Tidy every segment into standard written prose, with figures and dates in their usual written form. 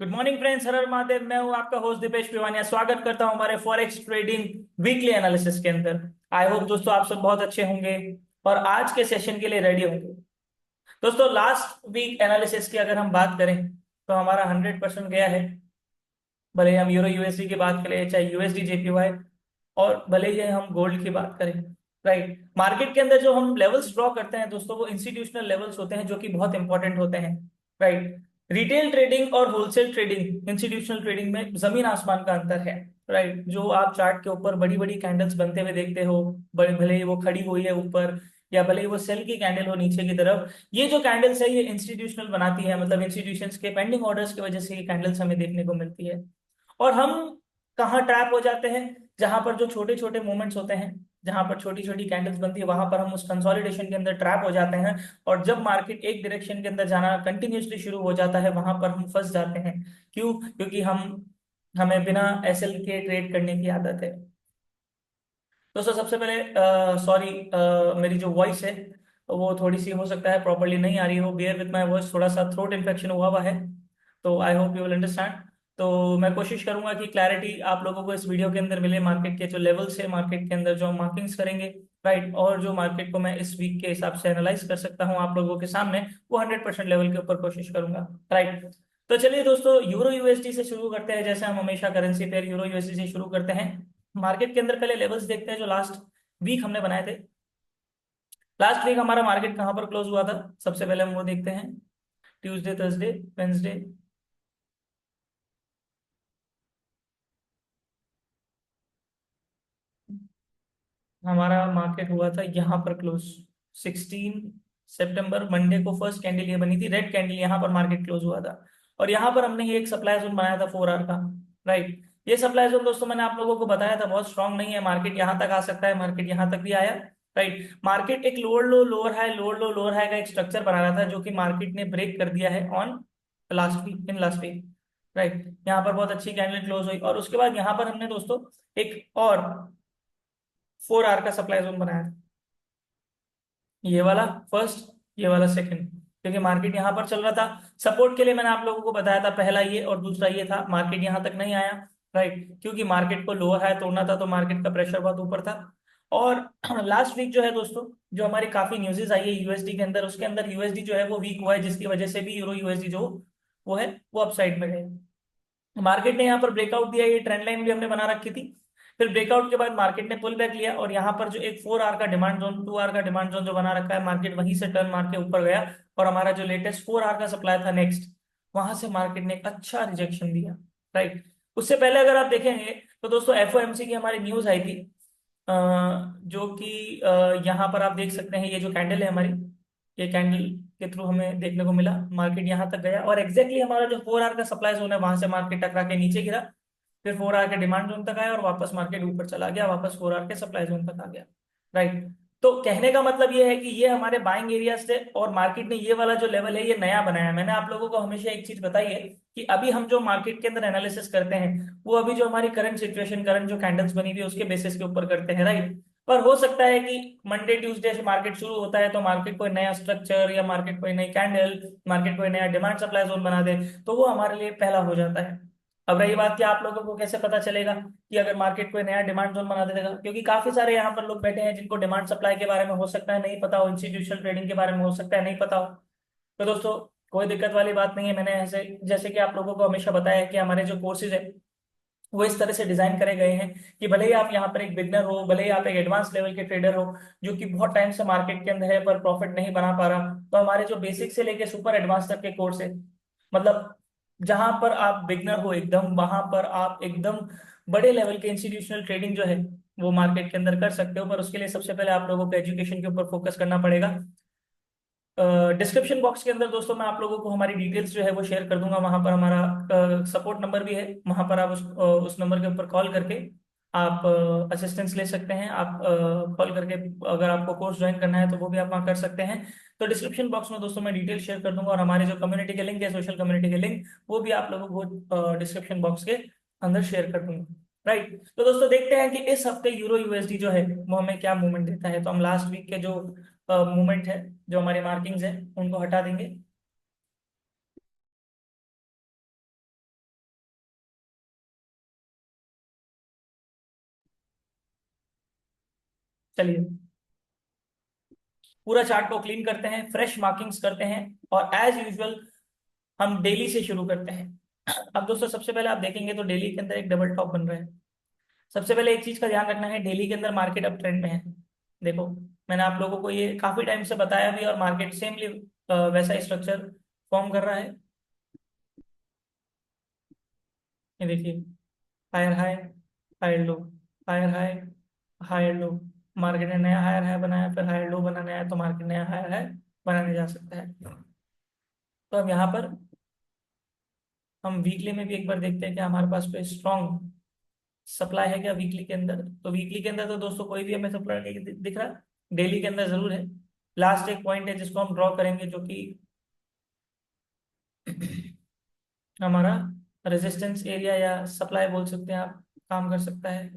Good morning friends, हर हर महादेव। मैं हूं आपका होस्ट दीपेश पिवानिया। स्वागत करता हूं हमारे फॉरेक्स ट्रेडिंग वीकली एनालिसिस के अंदर। आई होप दोस्तों आप सब बहुत अच्छे होंगे और आज के सेशन के लिए रेडी होंगे। दोस्तों, लास्ट वीक एनालिसिस की अगर हम बात करें तो हमारा 100% गया है। भले ही हम यूरो यूएसडी की बात करें, चाहे यूएसडी जेपीवाई, और भले ही हम गोल्ड की बात करें। राइट, मार्केट के अंदर जो हम लेवल्स ड्रॉ करते हैं दोस्तों, वो इंस्टीट्यूशनल लेवल्स होते हैं जो कि बहुत इंपॉर्टेंट होते हैं। राइट, रिटेल ट्रेडिंग और होलसेल ट्रेडिंग, इंस्टीट्यूशनल ट्रेडिंग में जमीन आसमान का अंतर है। राइट, जो आप चार्ट के ऊपर बड़ी बड़ी कैंडल्स बनते हुए देखते हो, बड़े भले ही वो खड़ी हुई है ऊपर या भले ही वो सेल की कैंडल हो नीचे की तरफ, ये जो कैंडल्स है ये इंस्टीट्यूशनल बनाती है। मतलब इंस्टीट्यूशंस के पेंडिंग ऑर्डर्स की वजह से ये कैंडल्स हमें देखने को मिलती है। और हम कहाँ ट्रैप हो जाते हैं? जहां पर जो छोटे छोटे मूवमेंट्स होते हैं, जहां पर छोटी छोटी कैंडल्स बनती है, वहां पर हम उस कंसोलिडेशन के अंदर ट्रैप हो जाते हैं। और जब मार्केट एक डायरेक्शन के अंदर जाना कंटिन्यूसली शुरू हो जाता है, वहां पर हम फंस जाते हैं। क्यों? क्योंकि हमें बिना एसएल के ट्रेड करने की आदत है। दोस्तों, सबसे पहले सॉरी, मेरी जो वॉइस है वो थोड़ी सी हो सकता है प्रॉपरली नहीं आ रही हो। बियर विद माय वॉइस, थोड़ा सा थ्रोट इन्फेक्शन हुआ है। तो I hope you will understand. तो मैं कोशिश करूंगा कि क्लैरिटी आप लोगों को इस वीडियो के अंदर मिले। मार्केट के जो लेवल्स है, मार्केट के अंदर जो हम मार्किंग्स करेंगे, राइट, और जो मार्केट को मैं इस वीक के हिसाब से एनालाइज कर सकता हूँ आप लोगों के सामने, वो 100% लेवल के ऊपर कोशिश करूंगा। राइट, तो चलिए दोस्तों, यूरो यूएसडी से शुरू करते हैं। जैसे हम हमेशा करेंसी पेयर यूरो यूएसडी से शुरू करते हैं। मार्केट के अंदर पहले लेवल्स देखते हैं जो लास्ट वीक हमने बनाए थे। लास्ट वीक हमारा मार्केट कहां पर क्लोज हुआ था, सबसे पहले हम वो देखते हैं। Tuesday, Thursday, Wednesday. हमारा मार्केट हुआ था यहाँ पर क्लोज 16 सितंबर, मंडे को फर्स्ट कैंडल ये बनी थी, रेड कैंडल, यहाँ पर मार्केट क्लोज हुआ था। और यहाँ पर हमने ये एक सप्लाई जोन बनाया था 4 आवर का। राइट, ये सप्लाई जोन दोस्तों मैंने आप लोगों को बताया था बहुत स्ट्रांग नहीं है। मार्केट यहाँ तक आ सकता है, मार्केट यहाँ तक भी आया। राइट, मार्केट एक लोअर लो लोअर हाई, लोअर लो लोअर हाई का एक स्ट्रक्चर बना रहा था, जो कि मार्केट ने ब्रेक कर दिया है on last week, in last week. Right, यहाँ पर बहुत अच्छी कैंडल क्लोज हुई और उसके बाद यहाँ पर हमने दोस्तों एक और 4 आवर का सप्लाई जोन बनाया था। ये वाला फर्स्ट, ये वाला सेकंड, क्योंकि मार्केट यहाँ पर चल रहा था। सपोर्ट के लिए मैंने आप लोगों को बताया था, पहला ये और दूसरा ये था। मार्केट यहाँ तक नहीं आया। राइट, क्योंकि मार्केट को लोअर हाई तोड़ना था, तो मार्केट का प्रेशर बहुत ऊपर था। और लास्ट वीक जो है दोस्तों, जो हमारी काफी न्यूज़ेस आई है यूएसडी के अंदर, उसके अंदर यूएसडी जो है वो वीक हुआ है, जिसकी वजह से भी यूरो यूएसडी जो वो है वो अपसाइड में है। मार्केट ने यहाँ पर ब्रेकआउट दिया, ये ट्रेंड लाइन भी हमने बना रखी थी। फिर ब्रेकआउट के बाद मार्केट ने पुल बैक लिया और यहाँ पर जो एक 4 आवर का डिमांड जोन, 2 आवर का डिमांड जोन जो बना रखा है, मार्केट वहीं से टर्न मार के ऊपर गया। और हमारा जो लेटेस्ट 4 आवर का सप्लाई था नेक्स्ट, वहां से मार्केट ने एक अच्छा रिजेक्शन दिया। राइट, उससे पहले अगर आप देखेंगे तो दोस्तों एफओएमसी की हमारी न्यूज आई थी, जो कि यहाँ पर आप देख सकते हैं। ये जो कैंडल है हमारी, ये कैंडल के थ्रू हमें देखने को मिला मार्केट यहाँ तक गया और एग्जैक्टली हमारा जो 4 आवर का सप्लाई जोन है, वहां से मार्केट टकरा के नीचे गिरा। फिर 4 आवर के डिमांड जोन तक आया और वापस मार्केट ऊपर चला गया, वापस 4 आवर के सप्लाई जोन तक आ गया। राइट, तो कहने का मतलब ये है कि ये हमारे बाइंग एरियाज थे और मार्केट ने ये वाला जो लेवल है ये नया बनाया है। मैंने आप लोगों को हमेशा एक चीज बताई है कि अभी हम जो मार्केट के अंदर एनालिसिस करते हैं, वो अभी जो हमारी करंट सिचुएशन, करंट जो कैंडल्स बनी हुई है उसके बेसिस के ऊपर करते हैं। राइट, पर हो सकता है कि मंडे ट्यूसडे से मार्केट शुरू होता है तो मार्केट कोई नया स्ट्रक्चर या मार्केट कोई नई कैंडल, मार्केट कोई नया डिमांड सप्लाई जोन बना दे, तो वो हमारे लिए पहला हो जाता है। अब रही बात कि आप लोगों को कैसे पता चलेगा कि अगर मार्केट कोई नया डिमांड जोन बना देगा, क्योंकि काफी सारे यहाँ पर लोग बैठे हैं जिनको डिमांड सप्लाई के बारे में हो सकता है नहीं पता हो, इंस्टीट्यूशनल ट्रेडिंग के बारे में हो सकता है नहीं पता हो। तो दोस्तों, कोई दिक्कत वाली बात नहीं है। मैंने ऐसे जैसे कि आप लोगों को हमेशा बताया है कि हमारे जो कोर्सेज है वो इस तरह से डिजाइन करे गए हैं कि भले ही आप यहाँ पर एक बिगनर हो, भले ही आप एक एडवांस लेवल के ट्रेडर हो जो कि बहुत टाइम से मार्केट के अंदर है पर प्रॉफिट नहीं बना पा रहा, तो हमारे जो बेसिक से लेके सुपर एडवांस तक के कोर्स है, मतलब जहां पर आप बिगनर हो एकदम, वहां पर आप एकदम बड़े लेवल के इंस्टीट्यूशनल ट्रेडिंग जो है वो मार्केट के अंदर कर सकते हो। पर उसके लिए सबसे पहले आप लोगों को एजुकेशन के ऊपर फोकस करना पड़ेगा। डिस्क्रिप्शन बॉक्स के अंदर दोस्तों मैं आप लोगों को हमारी डिटेल्स जो है वो शेयर कर दूंगा। वहां पर हमारा सपोर्ट नंबर भी है, वहां पर आप उस नंबर के ऊपर कॉल करके आप असिस्टेंस ले सकते हैं। आप कॉल करके अगर आपको कोर्स ज्वाइन करना है तो वो भी आप वहाँ कर सकते हैं। तो डिस्क्रिप्शन बॉक्स में दोस्तों मैं डिटेल शेयर कर दूंगा और हमारे जो कम्युनिटी के लिंक है, सोशल कम्युनिटी के लिंक, वो भी आप लोगों को डिस्क्रिप्शन बॉक्स के अंदर शेयर कर दूंगा। राइट, तो दोस्तों देखते हैं कि इस हफ्ते यूरो यूएसडी जो है वो हमें क्या मूवमेंट देता है। तो हम लास्ट वीक के जो मूवमेंट है, जो हमारी मार्किंग्स है, उनको हटा देंगे। चलिए पूरा चार्ट को क्लीन करते हैं, फ्रेश मार्किंग्स करते हैं, और एज यूजुअल हम डेली से शुरू करते हैं। अब दोस्तों सबसे पहले आप देखेंगे तो डेली के अंदर एक डबल टॉप बन रहा है। सबसे पहले एक चीज का ध्यान रखना है, डेली के अंदर मार्केट अप ट्रेंड में है। देखो मैंने आप लोगों को ये काफी टाइम से बताया भी, और मार्केट सेमली वैसा स्ट्रक्चर फॉर्म कर रहा है। ये देखिए, higher high, higher low, higher high, higher low. Market ने नया हायर हाई बनाया, फिर हायर लो बनाना है, तो मार्केट नया हायर हाई बनाने जा सकता है। तो अब यहाँ पर हम वीकली में भी एक बार देखते हैं कि हमारे पास कोई स्ट्रॉन्ग सप्लाई है क्या वीकली के अंदर। तो वीकली के अंदर तो दोस्तों कोई भी हमें सप्लाई नहीं दिख रहा। डेली के अंदर जरूर है। लास्ट एक पॉइंट है जिसको हम ड्रॉ करेंगे, जो कि हमारा रेजिस्टेंस एरिया या सप्लाई बोल सकते हैं आप, काम कर सकता है।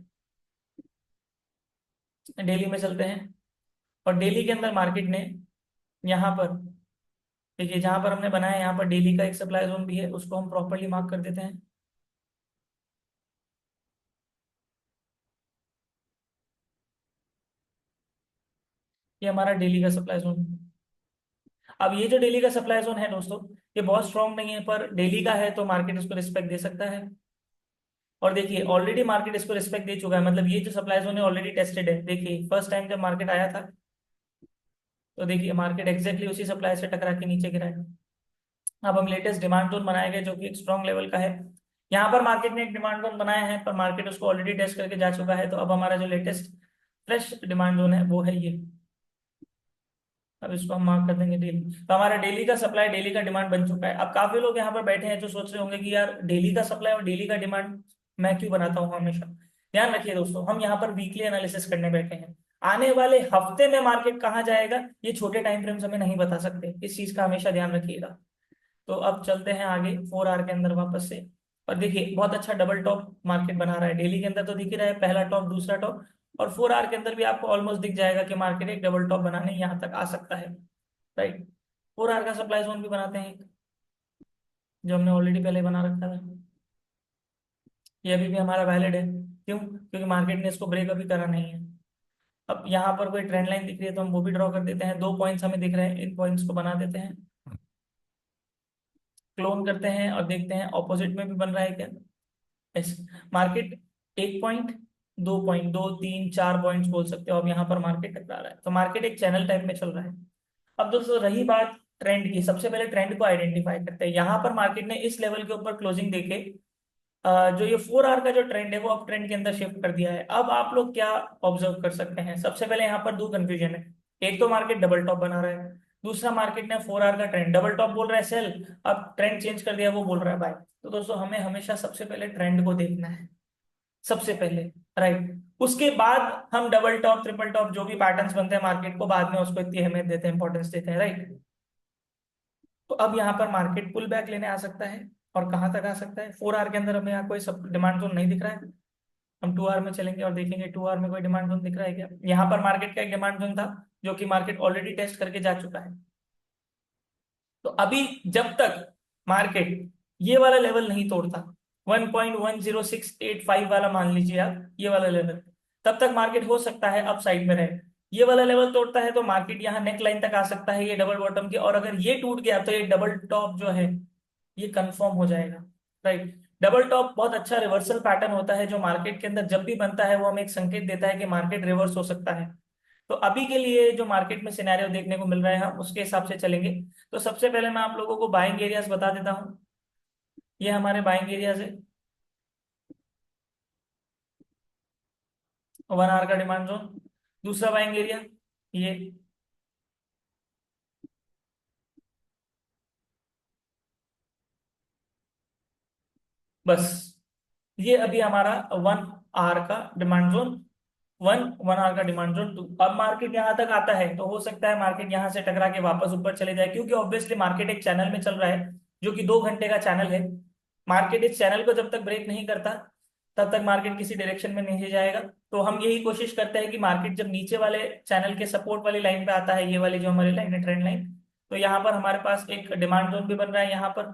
डेली में चलते हैं, और डेली के अंदर मार्केट ने यहाँ पर देखिए, जहां पर हमने बनाया यहाँ पर डेली का एक सप्लाई जोन भी है, उसको हम प्रॉपरली मार्क कर देते हैं। ये हमारा डेली का सप्लाई जोन है। अब ये जो डेली का सप्लाई जोन है दोस्तों, ये बहुत स्ट्रॉन्ग नहीं है, पर डेली का है तो मार्केट इसको रिस्पेक्ट दे सकता है। और देखिए ऑलरेडी मार्केट इसको रिस्पेक्ट दे चुका है, मतलब ये जो सप्लाई जोन है ऑलरेडी टेस्टेड है। देखिए फर्स्ट टाइम जब मार्केट आया था, तो देखिए मार्केट एग्जैक्टली उसी सप्लाई से टकरा के नीचे गिरा है। अब हम लेटेस्ट डिमांड जोन बनाए गए, जो कि एक स्ट्रॉन्ग लेवल का है। यहाँ पर मार्केट ने एक डिमांड जोन बनाया है, पर मार्केट उसको ऑलरेडी टेस्ट करके जा चुका है। तो अब हमारा जो लेटेस्ट फ्रेश डिमांड जोन है वो है ये। अब इसको हम मार्क कर देंगे डेली। तो हमारा डेली का सप्लाई, डेली का डिमांड बन चुका है। अब काफी लोग यहाँ पर बैठे हैं जो सोच रहे होंगे कि यार डेली का सप्लाई और डेली का डिमांड मैं क्यों बनाता हूँ हमेशा। ध्यान रखिए दोस्तों, हम यहाँ पर वीकली एनालिसिस करने बैठे हैं। आने वाले हफ्ते में मार्केट कहाँ जाएगा ये छोटे टाइम फ्रेम्स हमें नहीं बता सकते, इस चीज का हमेशा ध्यान रखिएगा। तो अब चलते हैं आगे 4 आवर के अंदर वापस से। और देखिए बहुत अच्छा डबल टॉप मार्केट बना रहा है। डेली के अंदर तो दिख ही रहा है, पहला टॉप दूसरा टॉप, और 4 आवर के अंदर भी आपको ऑलमोस्ट दिख जाएगा कि मार्केट एक डबल टॉप बनाने यहाँ तक आ सकता है। राइट। 4 आवर का सप्लाई जोन भी बनाते हैं एक, जो हमने ऑलरेडी पहले बना रखा था। ये अभी भी हमारा वैलिड है। क्यों? क्योंकि मार्केट ने इसको ब्रेक अभी करा नहीं है। अब यहाँ पर कोई ट्रेंड लाइन दिख रही है तो हम वो भी ड्रॉ कर देते हैं। 2 पॉइंट्स हमें दिख रहे हैं, इन पॉइंट्स को बना देते हैं, क्लोन करते हैं, और देखते हैं ऑपोजिट में भी बन रहा है क्या। Yes. Market 1 point, 2 point, 2 3 4 points बोल सकते हो। अब यहाँ पर मार्केट टकरा रहा है, तो मार्केट एक चैनल टाइप में चल रहा है। अब दोस्तों रही बात ट्रेंड की, सबसे पहले ट्रेंड को आइडेंटिफाई करते हैं। यहाँ पर मार्केट ने इस लेवल के ऊपर क्लोजिंग देके जो ये 4 आवर का जो ट्रेंड है वो अब ट्रेंड के अंदर शिफ्ट कर दिया है। अब आप लोग क्या ऑब्जर्व कर सकते हैं, सबसे पहले यहाँ पर दो कंफ्यूजन है। एक तो मार्केट डबल टॉप बना रहा है, दूसरा मार्केट ने 4 आवर का ट्रेंड, डबल टॉप बोल रहा है सेल, अब ट्रेंड चेंज कर दिया वो बोल रहा है बाय। तो दोस्तों हमें हमेशा सबसे पहले ट्रेंड को देखना है, सबसे पहले। राइट। उसके बाद हम डबल टॉप ट्रिपल टॉप जो भी पैटर्न्स बनते हैं मार्केट को, बाद में उसको इतनी अहमियत देते हैं, इंपॉर्टेंस देते हैं। राइट। तो अब यहाँ पर मार्केट पुल बैक लेने आ सकता है, और कहाँ तक आ सकता है। 4 आवर के अंदर हमें यहाँ कोई सब डिमांड जोन नहीं दिख रहा है। हम 2 आवर में चलेंगे और देखेंगे 2 आवर में कोई डिमांड जोन दिख रहा है क्या। यहाँ पर मार्केट का एक डिमांड जोन था, जो कि मार्केट ऑलरेडी टेस्ट करके जा चुका है। तो अभी जब तक मार्केट ये वाला लेवल नहीं तोड़ता, 1.10685 वाला मान लीजिए आप, ये वाला लेवल, तब तक मार्केट हो सकता है अप साइड में रहे। ये वाला लेवल तोड़ता है तो मार्केट यहाँ नेक लाइन तक आ सकता है, ये डबल बॉटम के, और अगर ये टूट गया तो ये डबल टॉप जो है ये कंफर्म हो जाएगा। राइट। डबल टॉप बहुत अच्छा रिवर्सल पैटर्न होता है, जो मार्केट के अंदर जब भी बनता है वो हमें एक संकेत देता है कि मार्केट रिवर्स हो सकता है। तो अभी के लिए जो मार्केट में सिनेरियो देखने को मिल रहा है हम उसके हिसाब से चलेंगे। तो सबसे पहले मैं आप लोगों को बाइंग एरियाज बता देता हूँ। ये हमारे बाइंग एरियाज है। 1 आवर का डिमांड जोन। दूसरा बाइंग एरिया ये, बस ये अभी हमारा 1 आवर का डिमांड जोन। 1 आवर का डिमांड जोन 2। अब मार्केट यहाँ तक आता है तो हो सकता है मार्केट यहाँ से टकरा के वापस ऊपर चले जाए, क्योंकि ऑब्वियसली मार्केट एक चैनल में चल रहा है, जो कि 2 घंटे का चैनल है। मार्केट इस चैनल को जब तक ब्रेक नहीं करता तब तक मार्केट किसी डायरेक्शन में नहीं जाएगा। तो हम यही कोशिश करते हैं कि मार्केट जब नीचे वाले चैनल के सपोर्ट वाली लाइन पे आता है, ये वाली जो हमारी लाइन है ट्रेंड लाइन, तो यहाँ पर हमारे पास एक डिमांड जोन भी बन रहा है यहाँ पर।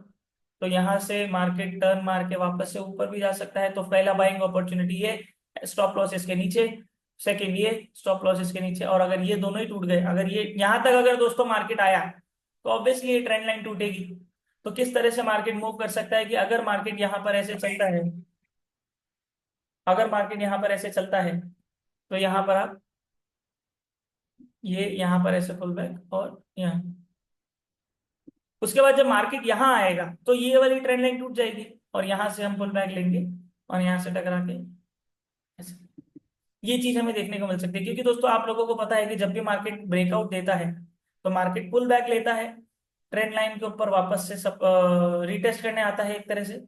तो यहाँ से मार्केट टर्न मार के वापस से ऊपर भी जा सकता है। तो पहला बाइंग अपॉर्चुनिटी है, स्टॉप लॉस इसके नीचे। सेकंड ये स्टॉप लॉस इसके नीचे, और अगर ये दोनों ही टूट गए, अगर ये यहां तक अगर दोस्तों मार्केट आया तो ऑब्वियसली ये ट्रेंड लाइन टूटेगी। तो किस तरह से मार्केट मूव कर सकता है कि अगर मार्केट यहाँ पर ऐसे चलता है, अगर मार्केट यहाँ पर ऐसे चलता है तो यहाँ पर आप ये यहाँ पर ऐसे पुल बैक और यहाँ, उसके बाद जब मार्केट यहाँ आएगा तो ये वाली ट्रेंड लाइन टूट जाएगी और यहाँ से हम पुल बैक लेंगे और यहाँ से टकरा के ऐसे। ये चीज हमें देखने को मिल सकती है, क्योंकि दोस्तों आप लोगों को पता है कि जब भी मार्केट ब्रेकआउट देता है तो मार्केट पुल बैक लेता है, ट्रेंड लाइन के ऊपर वापस से सब रिटेस्ट करने आता है एक तरह से,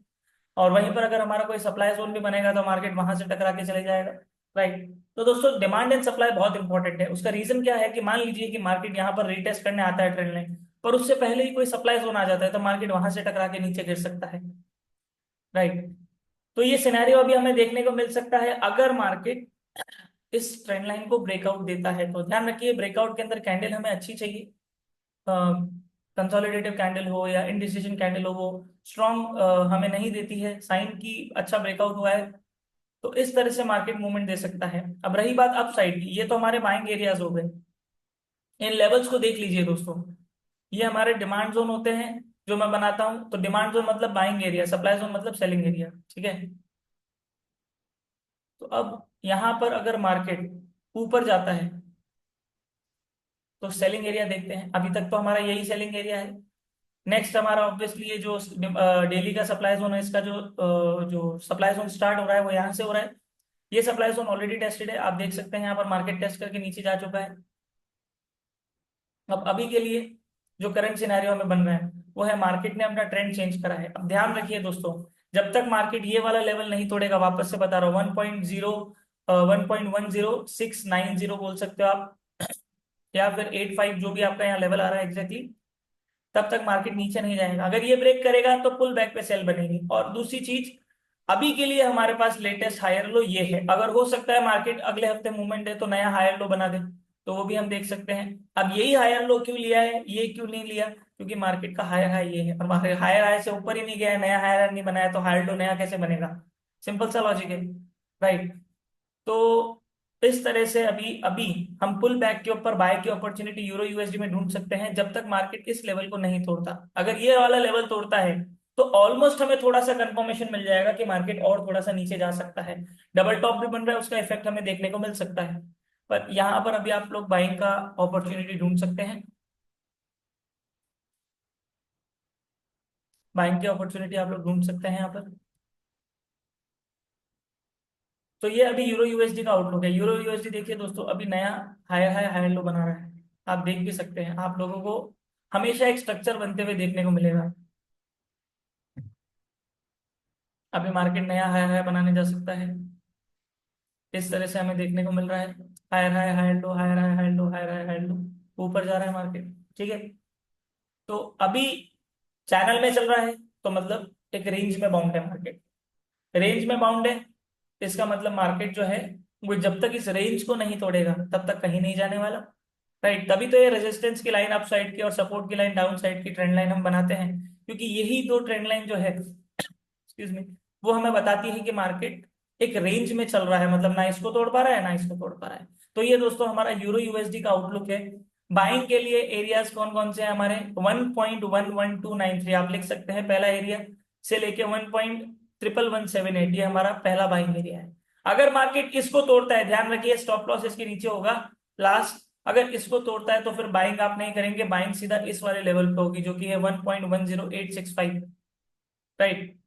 और वहीं पर अगर हमारा कोई सप्लाई जोन भी बनेगा तो मार्केट वहां से टकरा के चले जाएगा। राइट। तो दोस्तों डिमांड एंड सप्लाई बहुत इंपॉर्टेंट है। उसका रीजन क्या है कि मान लीजिए कि मार्केट यहाँ पर रिटेस्ट करने आता है ट्रेंड लाइन, पर उससे पहले ही कोई सप्लाई जोन आ जाता है तो मार्केट वहां से टकरा के नीचे गिर सकता है। राइट। तो ये सिनेरियो अभी हमें देखने को मिल सकता है अगर मार्केट इस ट्रेंड लाइन को ब्रेकआउट देता है। तो ध्यान रखिए ब्रेकआउट के अंदर कैंडल हमें अच्छी चाहिए, कंसोलिडेटिव कैंडल हो या इंडिसीजन कैंडल हो, वो स्ट्रॉन्ग हमें नहीं देती है साइन की अच्छा ब्रेकआउट हुआ है, तो इस तरह से मार्केट मूवमेंट दे सकता है। अब रही बात अप साइड की, ये तो हमारे बाइंग एरियाज हो गए। इन लेवल्स को देख लीजिए दोस्तों, ये हमारे डिमांड जोन होते हैं जो मैं बनाता हूं। तो डिमांड जोन मतलब बाइंग एरिया, सप्लाई जोन मतलब सेलिंग एरिया, ठीक है। तो अब यहां पर अगर मार्केट ऊपर जाता है तो सेलिंग एरिया देखते हैं, अभी तक तो हमारा यही सेलिंग एरिया है। नेक्स्ट हमारा ऑब्वियसली ये जो डेली का सप्लाई जोन है, इसका जो सप्लाई जोन स्टार्ट हो रहा है वो यहाँ से हो रहा है। ये सप्लाई जोन ऑलरेडी टेस्टेड है, आप देख सकते हैं यहाँ पर मार्केट टेस्ट करके नीचे जा चुका है। अब अभी के लिए जो करंट सिनेरियो हमें बन रहा है वो है मार्केट ने अपना ट्रेंड चेंज करा है। अब ध्यान रखिए दोस्तों, जब तक मार्केट ये वाला लेवल नहीं तोड़ेगा, वापस से बता रहा हूँ 1.10690 बोल सकते हो आप, या फिर 85 जो भी आपका यहाँ लेवल आ रहा है एग्जैक्टली, तब तक मार्केट नीचे नहीं जाएगा। अगर ये ब्रेक करेगा तो पुल बैक पे सेल बनेगी। और दूसरी चीज, अभी के लिए हमारे पास लेटेस्ट हायर लो ये है, अगर हो सकता है मार्केट अगले हफ्ते मूवमेंट है तो नया हायर लो बना दे, तो वो भी हम देख सकते हैं। अब यही हायर लो क्यों लिया है, ये क्यों नहीं लिया, क्योंकि मार्केट का हायर हाई ये है और मार्केट हायर हाई से ऊपर ही नहीं गया है, नया हायर नहीं बनाया, तो हायर लो नया कैसे बनेगा। सिंपल सा लॉजिक है। राइट। तो इस तरह से अभी अभी हम पुल बैक के ऊपर बाय की अपॉर्चुनिटी यूरो यूएसडी में ढूंढ सकते हैं, जब तक मार्केट इस लेवल को नहीं तोड़ता। अगर ये वाला लेवल तोड़ता है तो ऑलमोस्ट हमें थोड़ा सा कंफर्मेशन मिल जाएगा कि मार्केट और थोड़ा सा नीचे जा सकता है। डबल टॉप भी बन रहा है, उसका इफेक्ट हमें देखने को मिल सकता है। पर यहाँ पर अभी आप लोग बाइंग का अपॉर्चुनिटी ढूंढ सकते हैं, बाइंग की अपॉर्चुनिटी आप लोग ढूंढ सकते हैं यहाँ पर। तो ये अभी यूरो यूएसडी का आउटलुक है। यूरो यूएसडी देखिए दोस्तों, अभी नया हाई हाई हाई लो बना रहा है, आप देख भी सकते हैं। आप लोगों को हमेशा एक स्ट्रक्चर बनते हुए देखने को मिलेगा। अभी मार्केट नया हाई हाई बनाने जा सकता है, इस तरह से हमें देखने को मिल रहा है। Higher high higher low, higher high higher low, higher high higher low, ऊपर जा रहा है मार्केट, ठीक है। तो अभी चैनल में चल रहा है, तो मतलब एक रेंज में बाउंड है मार्केट, रेंज में बाउंड है। इसका मतलब मार्केट जो है वो जब तक इस रेंज को नहीं तोड़ेगा तब तक कहीं नहीं जाने वाला। राइट। तभी तो ये रेजिस्टेंस की लाइन अप साइड की और सपोर्ट की लाइन डाउन साइड की ट्रेंड लाइन हम बनाते हैं, क्योंकि यही दो ट्रेंड लाइन जो है, एक्सक्यूज मी, वो हमें बताती है कि मार्केट एक रेंज में चल रहा है, मतलब ना इसको तोड़ पा रहा है ना इसको तोड़ पा रहा है। तो ये दोस्तों हमारा यूरो यूएसडी का आउटलुक है। बाइंग के लिए एरियाज कौन कौन से हैं हमारे, 1.11293 आप लिख सकते हैं पहला एरिया, से लेके 1.11178 ये हमारा पहला बाइंग एरिया है। अगर मार्केट इसको तोड़ता है, ध्यान रखिए स्टॉप लॉस इसके नीचे होगा लास्ट, अगर इसको तोड़ता है तो फिर बाइंग आप नहीं करेंगे, बाइंग सीधा इस वाले लेवल पे होगी जो कि है 1.10865। राइट।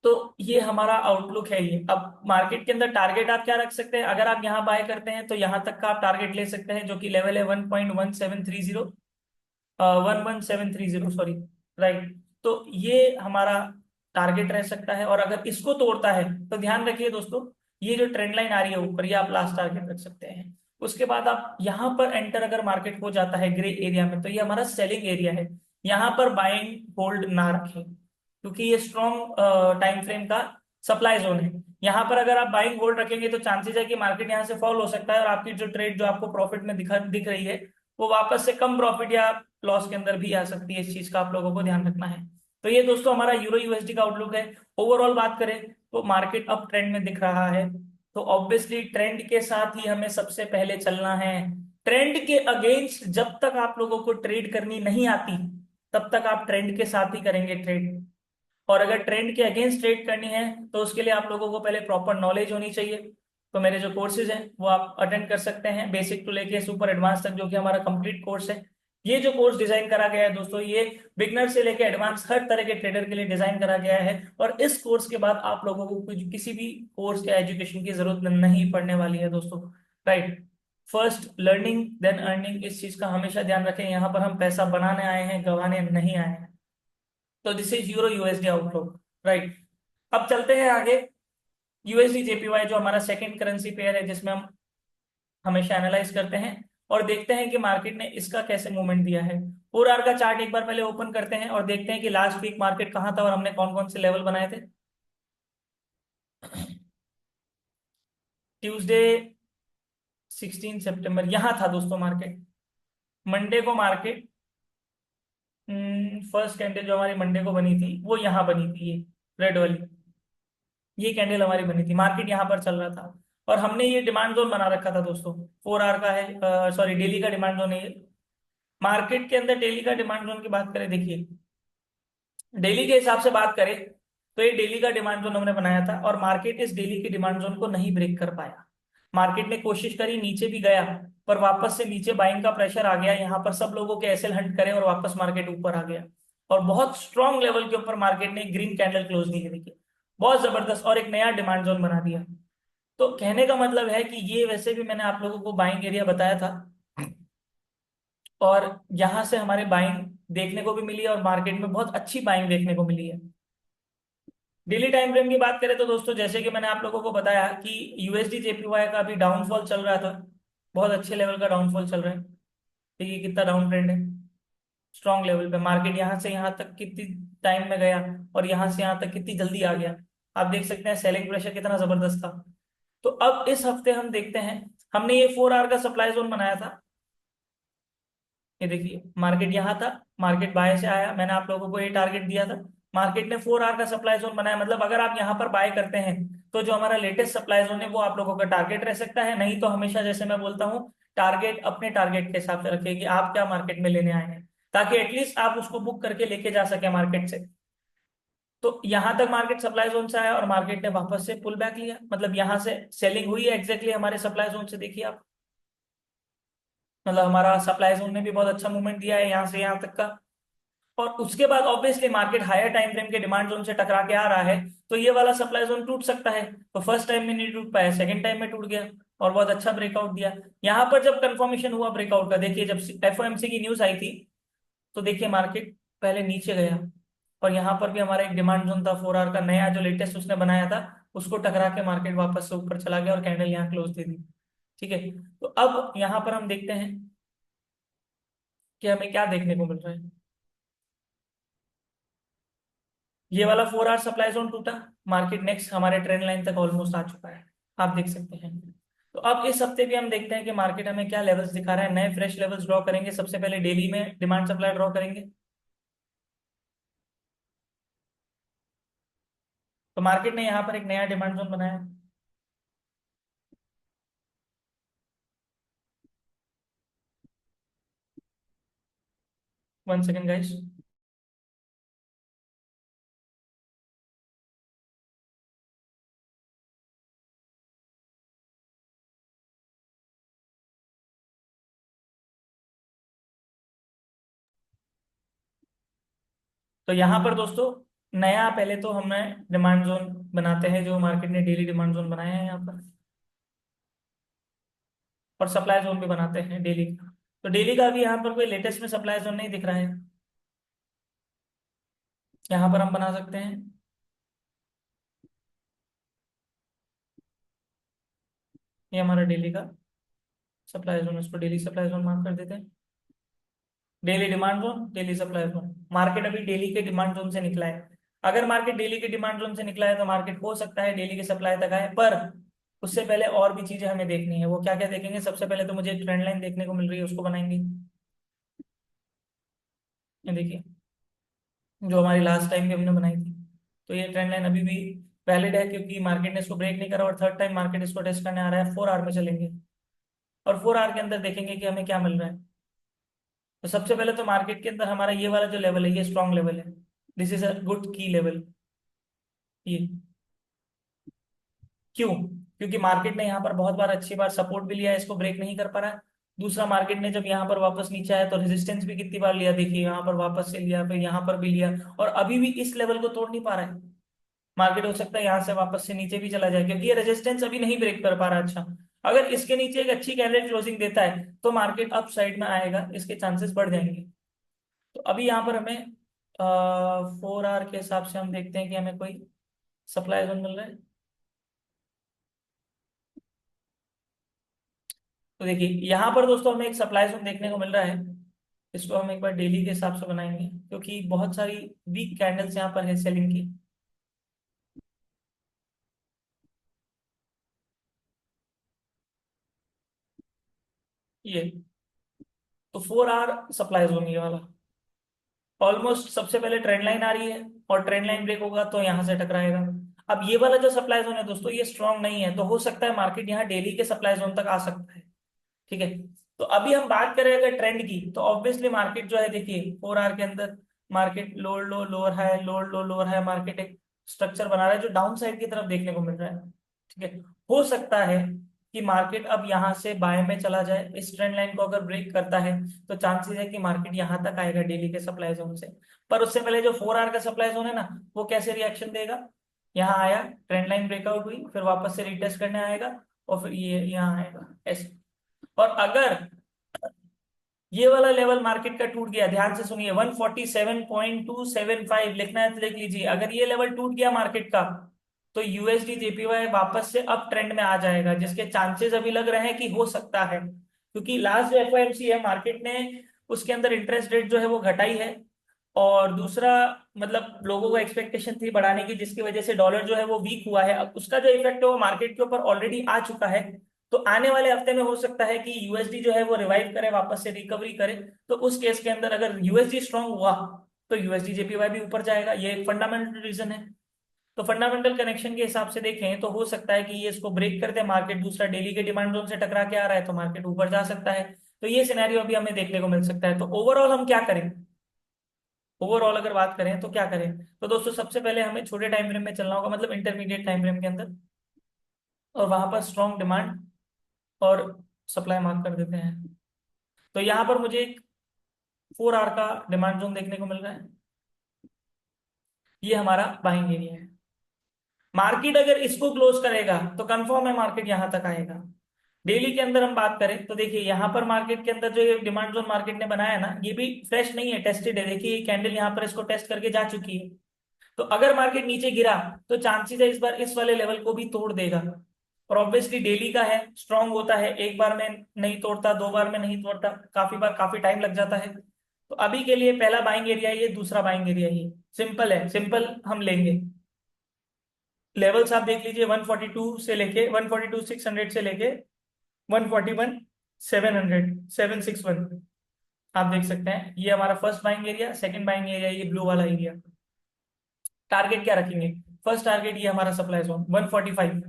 तो ये हमारा आउटलुक है ये। अब मार्केट के अंदर टारगेट आप क्या रख सकते हैं, अगर आप यहाँ बाय करते हैं तो यहाँ तक का आप टारगेट ले सकते हैं, जो कि लेवल है 1.1730, 11730 सॉरी। राइट। तो ये हमारा टारगेट रह सकता है, और अगर इसको तोड़ता है तो ध्यान रखिए दोस्तों, ये जो ट्रेंड लाइन आ रही है ऊपर, ये आप लास्ट टारगेट रख सकते हैं। उसके बाद आप यहाँ पर एंटर अगर मार्केट हो जाता है ग्रे एरिया में, तो ये हमारा सेलिंग एरिया है। यहाँ पर बाइंग होल्ड ना रखें, क्योंकि ये स्ट्रॉन्ग टाइम फ्रेम का सप्लाई जोन है। यहाँ पर अगर आप बाइंग होल्ड रखेंगे तो चांसेस है कि मार्केट यहाँ से फॉल हो सकता है, और आपकी जो ट्रेड जो आपको प्रॉफिट में दिख रही है वो वापस से कम प्रॉफिट या लॉस के अंदर भी आ सकती है। इस चीज का आप लोगों को ध्यान रखना है। तो ये दोस्तों हमारा यूरो यूएसडी का आउटलुक है। ओवरऑल बात करें तो मार्केट अप ट्रेंड में दिख रहा है, तो ऑब्वियसली ट्रेंड के साथ ही हमें सबसे पहले चलना है। ट्रेंड के अगेंस्ट जब तक आप लोगों को ट्रेड करनी नहीं आती, तब तक आप ट्रेंड के साथ ही करेंगे ट्रेड। और अगर ट्रेंड के अगेंस्ट ट्रेड करनी है तो उसके लिए आप लोगों को पहले प्रॉपर नॉलेज होनी चाहिए। तो मेरे जो कोर्सेज हैं वो आप अटेंड कर सकते हैं, बेसिक टू लेके सुपर एडवांस तक, जो कि हमारा कंप्लीट कोर्स है। ये जो कोर्स डिजाइन करा गया है दोस्तों, ये बिगनर से लेके एडवांस हर तरह के ट्रेडर के लिए डिजाइन करा गया है। और इस कोर्स के बाद आप लोगों को किसी भी कोर्स या एजुकेशन की जरूरत नहीं पड़ने वाली है दोस्तों। Right. First learning then earning, इस चीज का हमेशा ध्यान रखें। यहाँ पर हम पैसा बनाने आए हैं, गंवाने नहीं आए हैं। तो this is euro USD outlook. Right. अब चलते हैं आगे। यूएसडी जेपीवाई जो हमारा सेकंड करेंसी पेयर है, जिसमें हम हमेशा एनालाइज करते हैं और देखते हैं कि मार्केट ने इसका कैसे मूवमेंट दिया है। 4 आवर का चार्ट एक बार पहले ओपन करते हैं और देखते हैं कि लास्ट वीक मार्केट कहाँ था और हमने कौन कौन से लेवल बनाए थे। ट्यूसडे 16 सितंबर यहाँ था दोस्तों मार्केट। मंडे को मार्केट, फर्स्ट कैंडल जो हमारी मंडे को बनी थी वो यहाँ बनी थी, ये रेड वाली, ये कैंडल हमारी बनी थी। मार्केट यहाँ पर चल रहा था और हमने ये डिमांड जोन बना रखा था दोस्तों। 4 आवर का है, सॉरी डेली का डिमांड जोन है ये। मार्केट के अंदर डेली का डिमांड जोन की बात करें, देखिए डेली के हिसाब से बात करें तो ये डेली का डिमांड जोन हमने बनाया था और मार्केट इस डेली के डिमांड जोन को नहीं ब्रेक कर पाया। मार्केट ने कोशिश करी, नीचे भी गया, पर वापस से नीचे बाइंग का प्रेशर आ गया। यहाँ पर सब लोगों के एसएल हंट करे और वापस मार्केट ऊपर आ गया और बहुत स्ट्रॉन्ग लेवल के ऊपर मार्केट ने ग्रीन कैंडल क्लोज दी है, देखिए बहुत जबरदस्त, और एक नया डिमांड जोन बना दिया। तो कहने का मतलब है कि ये वैसे भी मैंने आप लोगों को बाइंग एरिया बताया था और यहां से हमारे बाइंग देखने को भी मिली है और मार्केट में बहुत अच्छी बाइंग देखने को मिली है। डेली टाइम फ्रेम की बात करें तो दोस्तों, जैसे कि मैंने आप लोगों को बताया कि यूएसडी जेपीवाई का अभी डाउनफॉल चल रहा था, बहुत अच्छे लेवल का डाउनफॉल चल रहा है। देखिए कितना डाउन ट्रेंड है, स्ट्रॉन्ग लेवल पे। मार्केट यहाँ से यहाँ तक कितनी टाइम में गया और यहाँ से यहाँ तक कितनी जल्दी आ गया, आप देख सकते हैं सेलिंग प्रेशर कितना जबरदस्त था। तो अब इस हफ्ते हम देखते हैं, हमने ये 4 आवर का सप्लाई जोन बनाया था। ये देखिए मार्केट यहाँ था, मार्केट बाय से आया, मैंने आप लोगों को ये टारगेट दिया था। मार्केट ने 4 आवर का सप्लाई जोन बनाया, मतलब अगर आप यहाँ पर बाय करते हैं तो जो हमारा लेटेस्ट सप्लाई जोन है वो आप लोगों का टारगेट रह सकता है। नहीं तो हमेशा जैसे मैं बोलता हूँ, टारगेट अपने टारगेट के हिसाब से रखिए कि आप क्या मार्केट में लेने आए हैं, ताकि एटलीस्ट आप उसको बुक करके लेके जा सके मार्केट से। तो यहां तक मार्केट सप्लाई जोन से आया और मार्केट ने वापस से पुल बैक लिया, मतलब यहां से सेलिंग हुई है एग्जैक्टली हमारे सप्लाई जोन से, देखिए आप। मतलब हमारा सप्लाई जोन ने भी बहुत अच्छा मूवमेंट दिया है यहाँ से यहाँ तक का। और उसके बाद obviously market higher time frame के डिमांड जोन से टकरा के आ रहा है, तो ये वाला सप्लाई जोन टूट सकता है। तो फर्स्ट टाइम में नहीं टूट पाया, सेकंड टाइम में टूट गया और बहुत अच्छा ब्रेकआउट दिया। यहाँ पर जब कंफर्मेशन हुआ ब्रेकआउट का, देखिए जब एफओएमसी की न्यूज आई थी तो देखिए मार्केट पहले नीचे गया और यहाँ पर भी हमारा एक डिमांड जोन था 4 आवर का नया जो लेटेस्ट उसने बनाया था, उसको टकरा के मार्केट वापस से ऊपर चला गया और कैंडल यहाँ क्लोज दे दी। ठीक है। तो अब यहाँ पर हम देखते हैं कि हमें क्या देखने को मिल रहा है। ये वाला 4 आवर सप्लाई जोन टूटा, मार्केट नेक्स्ट हमारे ट्रेंड लाइन तक ऑलमोस्ट आ चुका है, आप देख सकते हैं। तो अब इस हफ्ते भी हम देखते हैं कि मार्केट हमें क्या लेवल्स दिखा रहा है। नए फ्रेश लेवल्स ड्रॉ करेंगे, सबसे पहले डेली में डिमांड सप्लाई ड्रॉ करेंगे। तो मार्केट ने यहाँ पर एक नया डिमांड जोन बनाया। 1 सेकेंड गाइस। तो यहाँ पर दोस्तों नया पहले तो हमें डिमांड जोन बनाते हैं, जो मार्केट ने डेली डिमांड जोन बनाया है यहाँ पर, और सप्लाई जोन भी बनाते हैं डेली का। तो डेली का भी यहाँ पर कोई लेटेस्ट में सप्लाई जोन नहीं दिख रहा है, यहाँ पर हम बना सकते हैं। ये हमारा डेली का सप्लाई जोन, इसको डेली सप्लाई जोन मार्क कर देते हैं। Daily demand zone, daily supply zone, market अभी डेली के डिमांड जोन से निकला है। अगर मार्केट डेली के डिमांड जोन से निकला है तो मार्केट हो सकता है डेली के सप्लाई तक आए, पर उससे पहले और भी चीजें हमें देखनी है। वो क्या क्या देखेंगे, सबसे पहले तो मुझे ट्रेंड लाइन देखने को मिल रही है, उसको बनाएंगे। ये देखिए जो हमारी लास्ट टाइम भी हमने बनाई थी, तो ये ट्रेंड लाइन अभी भी वैलिड है क्योंकि मार्केट ने इसको ब्रेक नहीं करा और थर्ड टाइम मार्केट इसको टेस्ट करने आ रहा है। 4 आवर में चलेंगे और 4 आवर के अंदर देखेंगे कि हमें क्या मिल रहा है। तो सबसे पहले तो मार्केट के अंदर हमारा ये वाला जो लेवल है ये स्ट्रॉन्ग लेवल है। दिस इज अ गुड की लेवल। ये क्यों? क्योंकि मार्केट ने यहाँ पर बहुत बार अच्छी बार सपोर्ट भी लिया है, इसको ब्रेक नहीं कर पा रहा है। दूसरा, मार्केट ने जब यहाँ पर वापस नीचे आया तो रेजिस्टेंस भी कितनी बार लिया, देखिए यहाँ पर वापस से लिया, फिर यहाँ पर भी लिया, और अभी भी इस लेवल को तोड़ नहीं पा रहा है। मार्केट हो सकता है यहाँ से वापस से नीचे भी चला जाए क्योंकि ये रेजिस्टेंस अभी नहीं ब्रेक कर पा रहा। अच्छा, अगर इसके नीचे एक अच्छी कैंडल क्लोजिंग देता है तो मार्केट अप साइड में आएगा, इसके चांसेस बढ़ जाएंगे। तो अभी यहाँ पर हमें 4 आवर के हिसाब से हम देखते हैं कि हमें कोई सप्लाई जोन मिल रहा है। तो देखिए यहाँ पर दोस्तों हमें एक सप्लाई जोन देखने को मिल रहा है। इसको हम एक बार डेली के हिसाब से बनाएंगे क्योंकि बहुत सारी वीक कैंडल्स यहाँ पर है सेलिंग की। ये तो 4 आवर सप्लाई जोन ये वाला ऑलमोस्ट सबसे पहले ट्रेंड लाइन आ रही है और ट्रेंड लाइन ब्रेक होगा तो यहाँ से टकराएगा। अब ये वाला जो सप्लाई जोन है दोस्तों ये स्ट्रांग नहीं है, तो हो सकता है मार्केट यहाँ डेली के सप्लाई जोन तक आ सकता है। ठीक है। तो अभी हम बात करें अगर ट्रेंड की, तो ऑब्वियसली मार्केट जो है देखिए 4 आवर के अंदर मार्केट लोअर लो लोअर हाई लोअर लो लोअर हाई मार्केट एक स्ट्रक्चर बना रहा है जो डाउन साइड की तरफ देखने को मिल रहा है। ठीक है। हो सकता है कि मार्केट अब यहाँ से बाय में चला जाए, इस ट्रेंड लाइन को अगर ब्रेक करता है तो चांसेस है कि मार्केट यहाँ तक आएगा डेली के सप्लाई जोन से। पर उससे पहले जो 4 आवर का सप्लाई जोन है ना, वो कैसे रिएक्शन देगा? यहाँ आया, ट्रेंड लाइन ब्रेकआउट हुई, फिर वापस से रिटेस्ट करने आएगा और फिर ये यहाँ आएगा ऐसे। और अगर ये वाला लेवल मार्केट का टूट गया, ध्यान से सुनिए, 147.275 लिखना है तो लिख लीजिए। अगर ये लेवल टूट गया मार्केट का तो यूएसडी जेपीवाई वापस से अप ट्रेंड में आ जाएगा, जिसके चांसेस अभी लग रहे हैं कि हो सकता है, क्योंकि लास्ट जो एफओएमसी है मार्केट ने उसके अंदर इंटरेस्ट रेट जो है वो घटाई है। और दूसरा, मतलब लोगों को एक्सपेक्टेशन थी बढ़ाने की, जिसकी वजह से डॉलर जो है वो वीक हुआ है। अब उसका जो इफेक्ट है वो मार्केट के ऊपर ऑलरेडी आ चुका है। तो आने वाले हफ्ते में हो सकता है कि यूएसडी जो है वो रिवाइव करे, वापस से रिकवरी करे। तो उस केस के अंदर अगर यूएसडी स्ट्रांग हुआ तो यूएसडी जेपीवाई भी ऊपर जाएगा, ये एक फंडामेंटल रीजन है। तो फंडामेंटल कनेक्शन के हिसाब से देखें तो हो सकता है कि ये इसको ब्रेक कर दे मार्केट, दूसरा डेली के डिमांड जोन से टकरा के आ रहा है तो मार्केट ऊपर जा सकता है। तो ये सिनेरियो अभी हमें देखने को मिल सकता है। तो ओवरऑल हम क्या करें? ओवरऑल अगर बात करें तो क्या करें? तो दोस्तों सबसे पहले हमें छोटे टाइम फ्रेम में चलना होगा, मतलब इंटरमीडिएट टाइम फ्रेम के अंदर, और वहां पर स्ट्रॉन्ग डिमांड और सप्लाई मार्क कर देते हैं। तो यहाँ पर मुझे एक 4 आवर का डिमांड जोन देखने को मिल रहा है, ये हमारा बाइंग एरिया है। मार्केट अगर इसको क्लोज करेगा तो कंफर्म है मार्केट यहाँ तक आएगा। डेली के अंदर हम बात करें तो देखिए यहाँ पर मार्केट के अंदर जो ये डिमांड जोन मार्केट ने बनाया ना, ये भी फ्रेश नहीं है, टेस्टेड है। देखिए ये कैंडल यहाँ पर इसको टेस्ट करके जा चुकी है। तो अगर मार्केट नीचे गिरा तो चांसेस है इस बार इस वाले लेवल को भी तोड़ देगा। और ऑब्वियसली डेली का है, स्ट्रांग होता है, एक बार में नहीं तोड़ता, 2 बार में नहीं तोड़ता, काफी बार काफी टाइम लग जाता है। तो अभी के लिए पहला बाइंग एरिया ये, दूसरा बाइंग एरिया ये, सिंपल है, सिंपल हम लेंगे। लेवल्स आप देख लीजिए, 142 से लेके 142,600 से लेके 141,700 761, आप देख सकते हैं ये हमारा first buying area. Second buying area ये ब्लू वाला एरिया। टारगेट क्या रखेंगे? फर्स्ट टारगेट ये हमारा supply zone 145,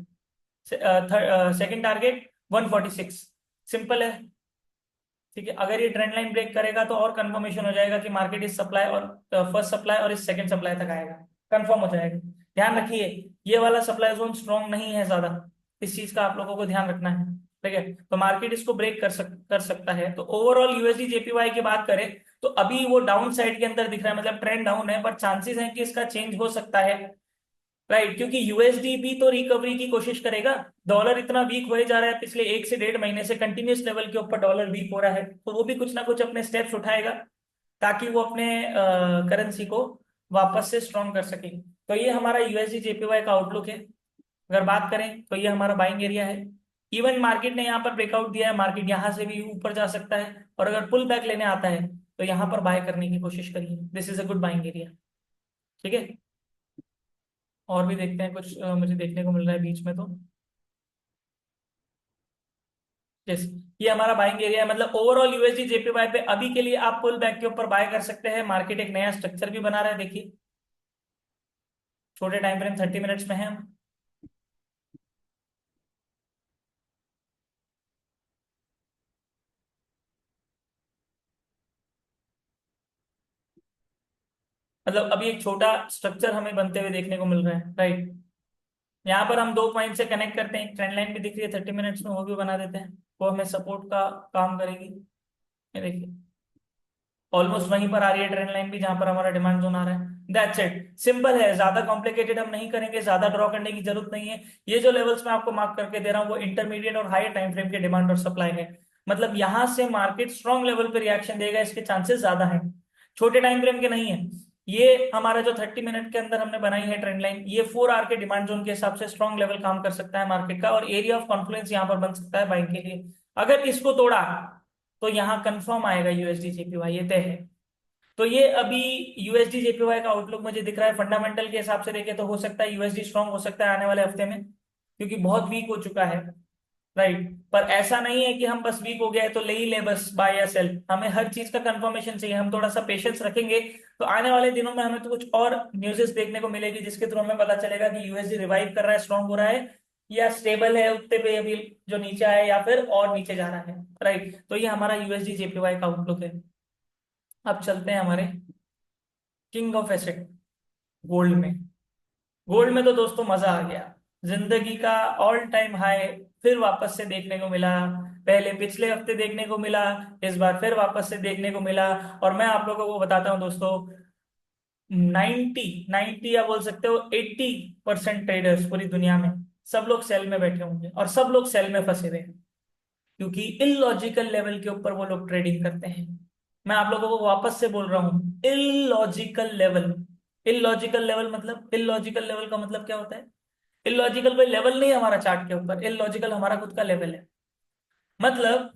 second target 146। Simple है। ठीक है। अगर ये ट्रेंड लाइन ब्रेक करेगा तो और कंफर्मेशन हो जाएगा कि मार्केट इस सप्लाई और फर्स्ट सप्लाई और इस सेकंड सप्लाई तक आएगा, कंफर्म हो जाएगा। ध्यान रखिए ये वाला सप्लाई जोन स्ट्रॉन्ग नहीं है ज्यादा, इस चीज का आप लोगों को ध्यान रखना है। ठीक है। तो मार्केट इसको ब्रेक कर सकता है। तो ओवरऑल यूएसडी जेपीवाई की बात करें तो अभी वो डाउन साइड के अंदर दिख रहा है, मतलब ट्रेंड डाउन है, पर चांसेस है कि इसका चेंज हो सकता है। राइट, क्योंकि यूएसडी भी तो रिकवरी की कोशिश करेगा। डॉलर इतना वीक होए जा रहा है, पिछले 1 से 1.5 महीने से कंटिन्यूस लेवल के ऊपर डॉलर वीक हो रहा है, तो वो भी कुछ ना कुछ अपने स्टेप्स उठाएगा ताकि वो अपने करेंसी को वापस से स्ट्रॉन्ग कर सके। तो ये हमारा यूएसडी जेपीवाई का आउटलुक है। अगर बात करें तो ये हमारा बाइंग एरिया है। इवन मार्केट ने यहाँ पर ब्रेकआउट दिया है, मार्केट यहाँ से भी ऊपर जा सकता है, और अगर पुल बैक लेने आता है तो यहाँ पर बाय करने की कोशिश करिए। This is a good buying area. ठीक है। और भी देखते हैं कुछ मुझे देखने को मिल रहा है बीच में तो। यस, ये हमारा बाइंग एरिया है, मतलब ओवरऑल यूएसडी जेपीवाई पे अभी के लिए आप पुल बैक के ऊपर बाय कर सकते हैं। मार्केट एक नया स्ट्रक्चर भी बना रहा है देखिए। छोटे टाइम फ्रेम 30 मिनट्स में है हम। मतलब अभी एक छोटा स्ट्रक्चर हमें बनते हुए देखने को मिल रहा है, राइट। यहाँ पर हम दो पॉइंट से कनेक्ट करते हैं, ट्रेंड लाइन भी दिख रही है 30 मिनट्स में, वो भी बना देते हैं, वो हमें सपोर्ट का काम करेगी। ये देखिए ऑलमोस्ट वहीं पर आ रही है ट्रेंड लाइन भी, जहां पर हमारा डिमांड जोन आ रहा है। दैट्स इट, सिंपल है, ज्यादा कॉम्प्लिकेटेड हम नहीं करेंगे, ज्यादा ड्रॉ करने की जरूरत नहीं है। ये जो लेवल्स मैं आपको मार्क करके दे रहा हूँ वो इंटरमीडिएट और हायर टाइम फ्रेम के डिमांड और सप्लाई है। मतलब यहां से मार्केट स्ट्रॉन्ग लेवल पे रिएक्शन देगा, इसके चांसेस ज्यादा है, छोटे टाइम फ्रेम के नहीं है। ये हमारा जो 30 मिनट के अंदर हमने बनाई है ट्रेंड लाइन, ये 4 आवर के डिमांड जोन के हिसाब से स्ट्रॉन्ग लेवल काम कर सकता है मार्केट का, और एरिया ऑफ कॉन्फ्लुएंस यहाँ पर बन सकता है बाइंग के लिए। अगर इसको तोड़ा तो यहाँ कंफर्म आएगा यूएसडी जेपीवाई, ये तय है। तो ये अभी यूएसडी जेपीवाई का आउटलुक मुझे दिख रहा है, फंडामेंटल के हिसाब से देखे तो हो सकता है यूएसडी स्ट्रांग हो सकता है आने वाले हफ्ते में, क्योंकि बहुत वीक हो चुका है, राइट। पर ऐसा नहीं है कि हम बस वीक हो गया है तो ले ही ले बस बाय या सेल, हमें हर चीज का कंफर्मेशन चाहिए, हम थोड़ा सा पेशेंस रखेंगे तो आने वाले दिनों में हमें तो कुछ और न्यूज़ेस देखने को मिलेगी, जिसके थ्रू हमें पता चलेगा कि यूएसडी रिवाइव कर रहा है, स्ट्रांग हो रहा है, या स्टेबल है उतने पे अभी जो नीचे आया, या फिर और नीचे जा रहा है, राइट। तो ये हमारा यूएसडी जेपीवाई का आउटलुक है। अब चलते हैं हमारे किंग ऑफ एसेट, गोल्ड में। गोल्ड में तो दोस्तों मजा आ गया, जिंदगी का ऑल टाइम हाई फिर वापस से देखने को मिला। पहले पिछले हफ्ते देखने को मिला, इस बार फिर वापस से देखने को मिला। और मैं आप लोगों को बताता हूं दोस्तों, 90 या बोल सकते हो 80% ट्रेडर्स पूरी दुनिया में, सब लोग सेल में बैठे होंगे, और सब लोग सेल में फंसे हुए हैं, क्योंकि इलॉजिकल लेवल के ऊपर वो लोग ट्रेडिंग करते हैं। मैं आप लोगों को वापस से बोल रहा हूं, इलॉजिकल लेवल। इलॉजिकल लेवल मतलब, इलॉजिकल लेवल का मतलब क्या होता है? इलॉजिकल कोई लेवल नहीं है हमारा चार्ट के ऊपर, इलॉजिकल हमारा खुद का लेवल है। मतलब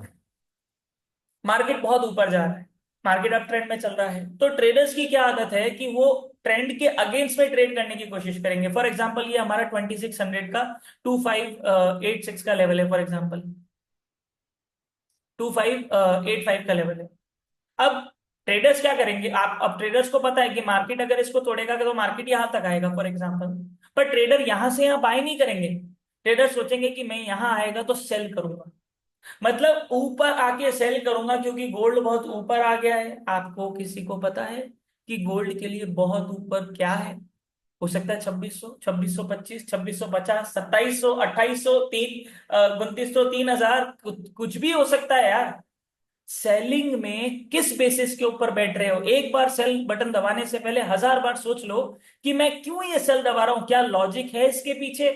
मार्केट बहुत ऊपर जा रहा है, मार्केट अब ट्रेंड में चल रहा है, तो ट्रेडर्स की क्या आदत है कि वो ट्रेंड के अगेंस्ट में ट्रेड करने की कोशिश करेंगे। फॉर एग्जांपल ये हमारा 2600 का 2586 का लेवल है, फॉर एग्जांपल 2585 का लेवल है। अब ट्रेडर्स क्या करेंगे, आप अब ट्रेडर्स को पता है कि मार्केट अगर इसको तोड़ेगा तो मार्केट यहां तक आएगा फॉर एग्जांपल, पर ट्रेडर यहां से यहां बाय नहीं करेंगे। ट्रेडर सोचेंगे कि मैं यहां आएगा तो सेल करूंगा, मतलब ऊपर आके सेल करूंगा, क्योंकि गोल्ड बहुत ऊपर आ गया है। आपको किसी को पता है कि गोल्ड के लिए बहुत ऊपर क्या है? हो सकता है 2600, 2625, 2650, 2700, 2800, 2900, 3000, कुछ भी हो सकता है यार। सेलिंग में किस बेसिस के ऊपर बैठ रहे हो? एक बार सेल बटन दबाने से पहले 1000 बार सोच लो कि मैं क्यों ये सेल दबा रहा हूं, क्या लॉजिक है इसके पीछे,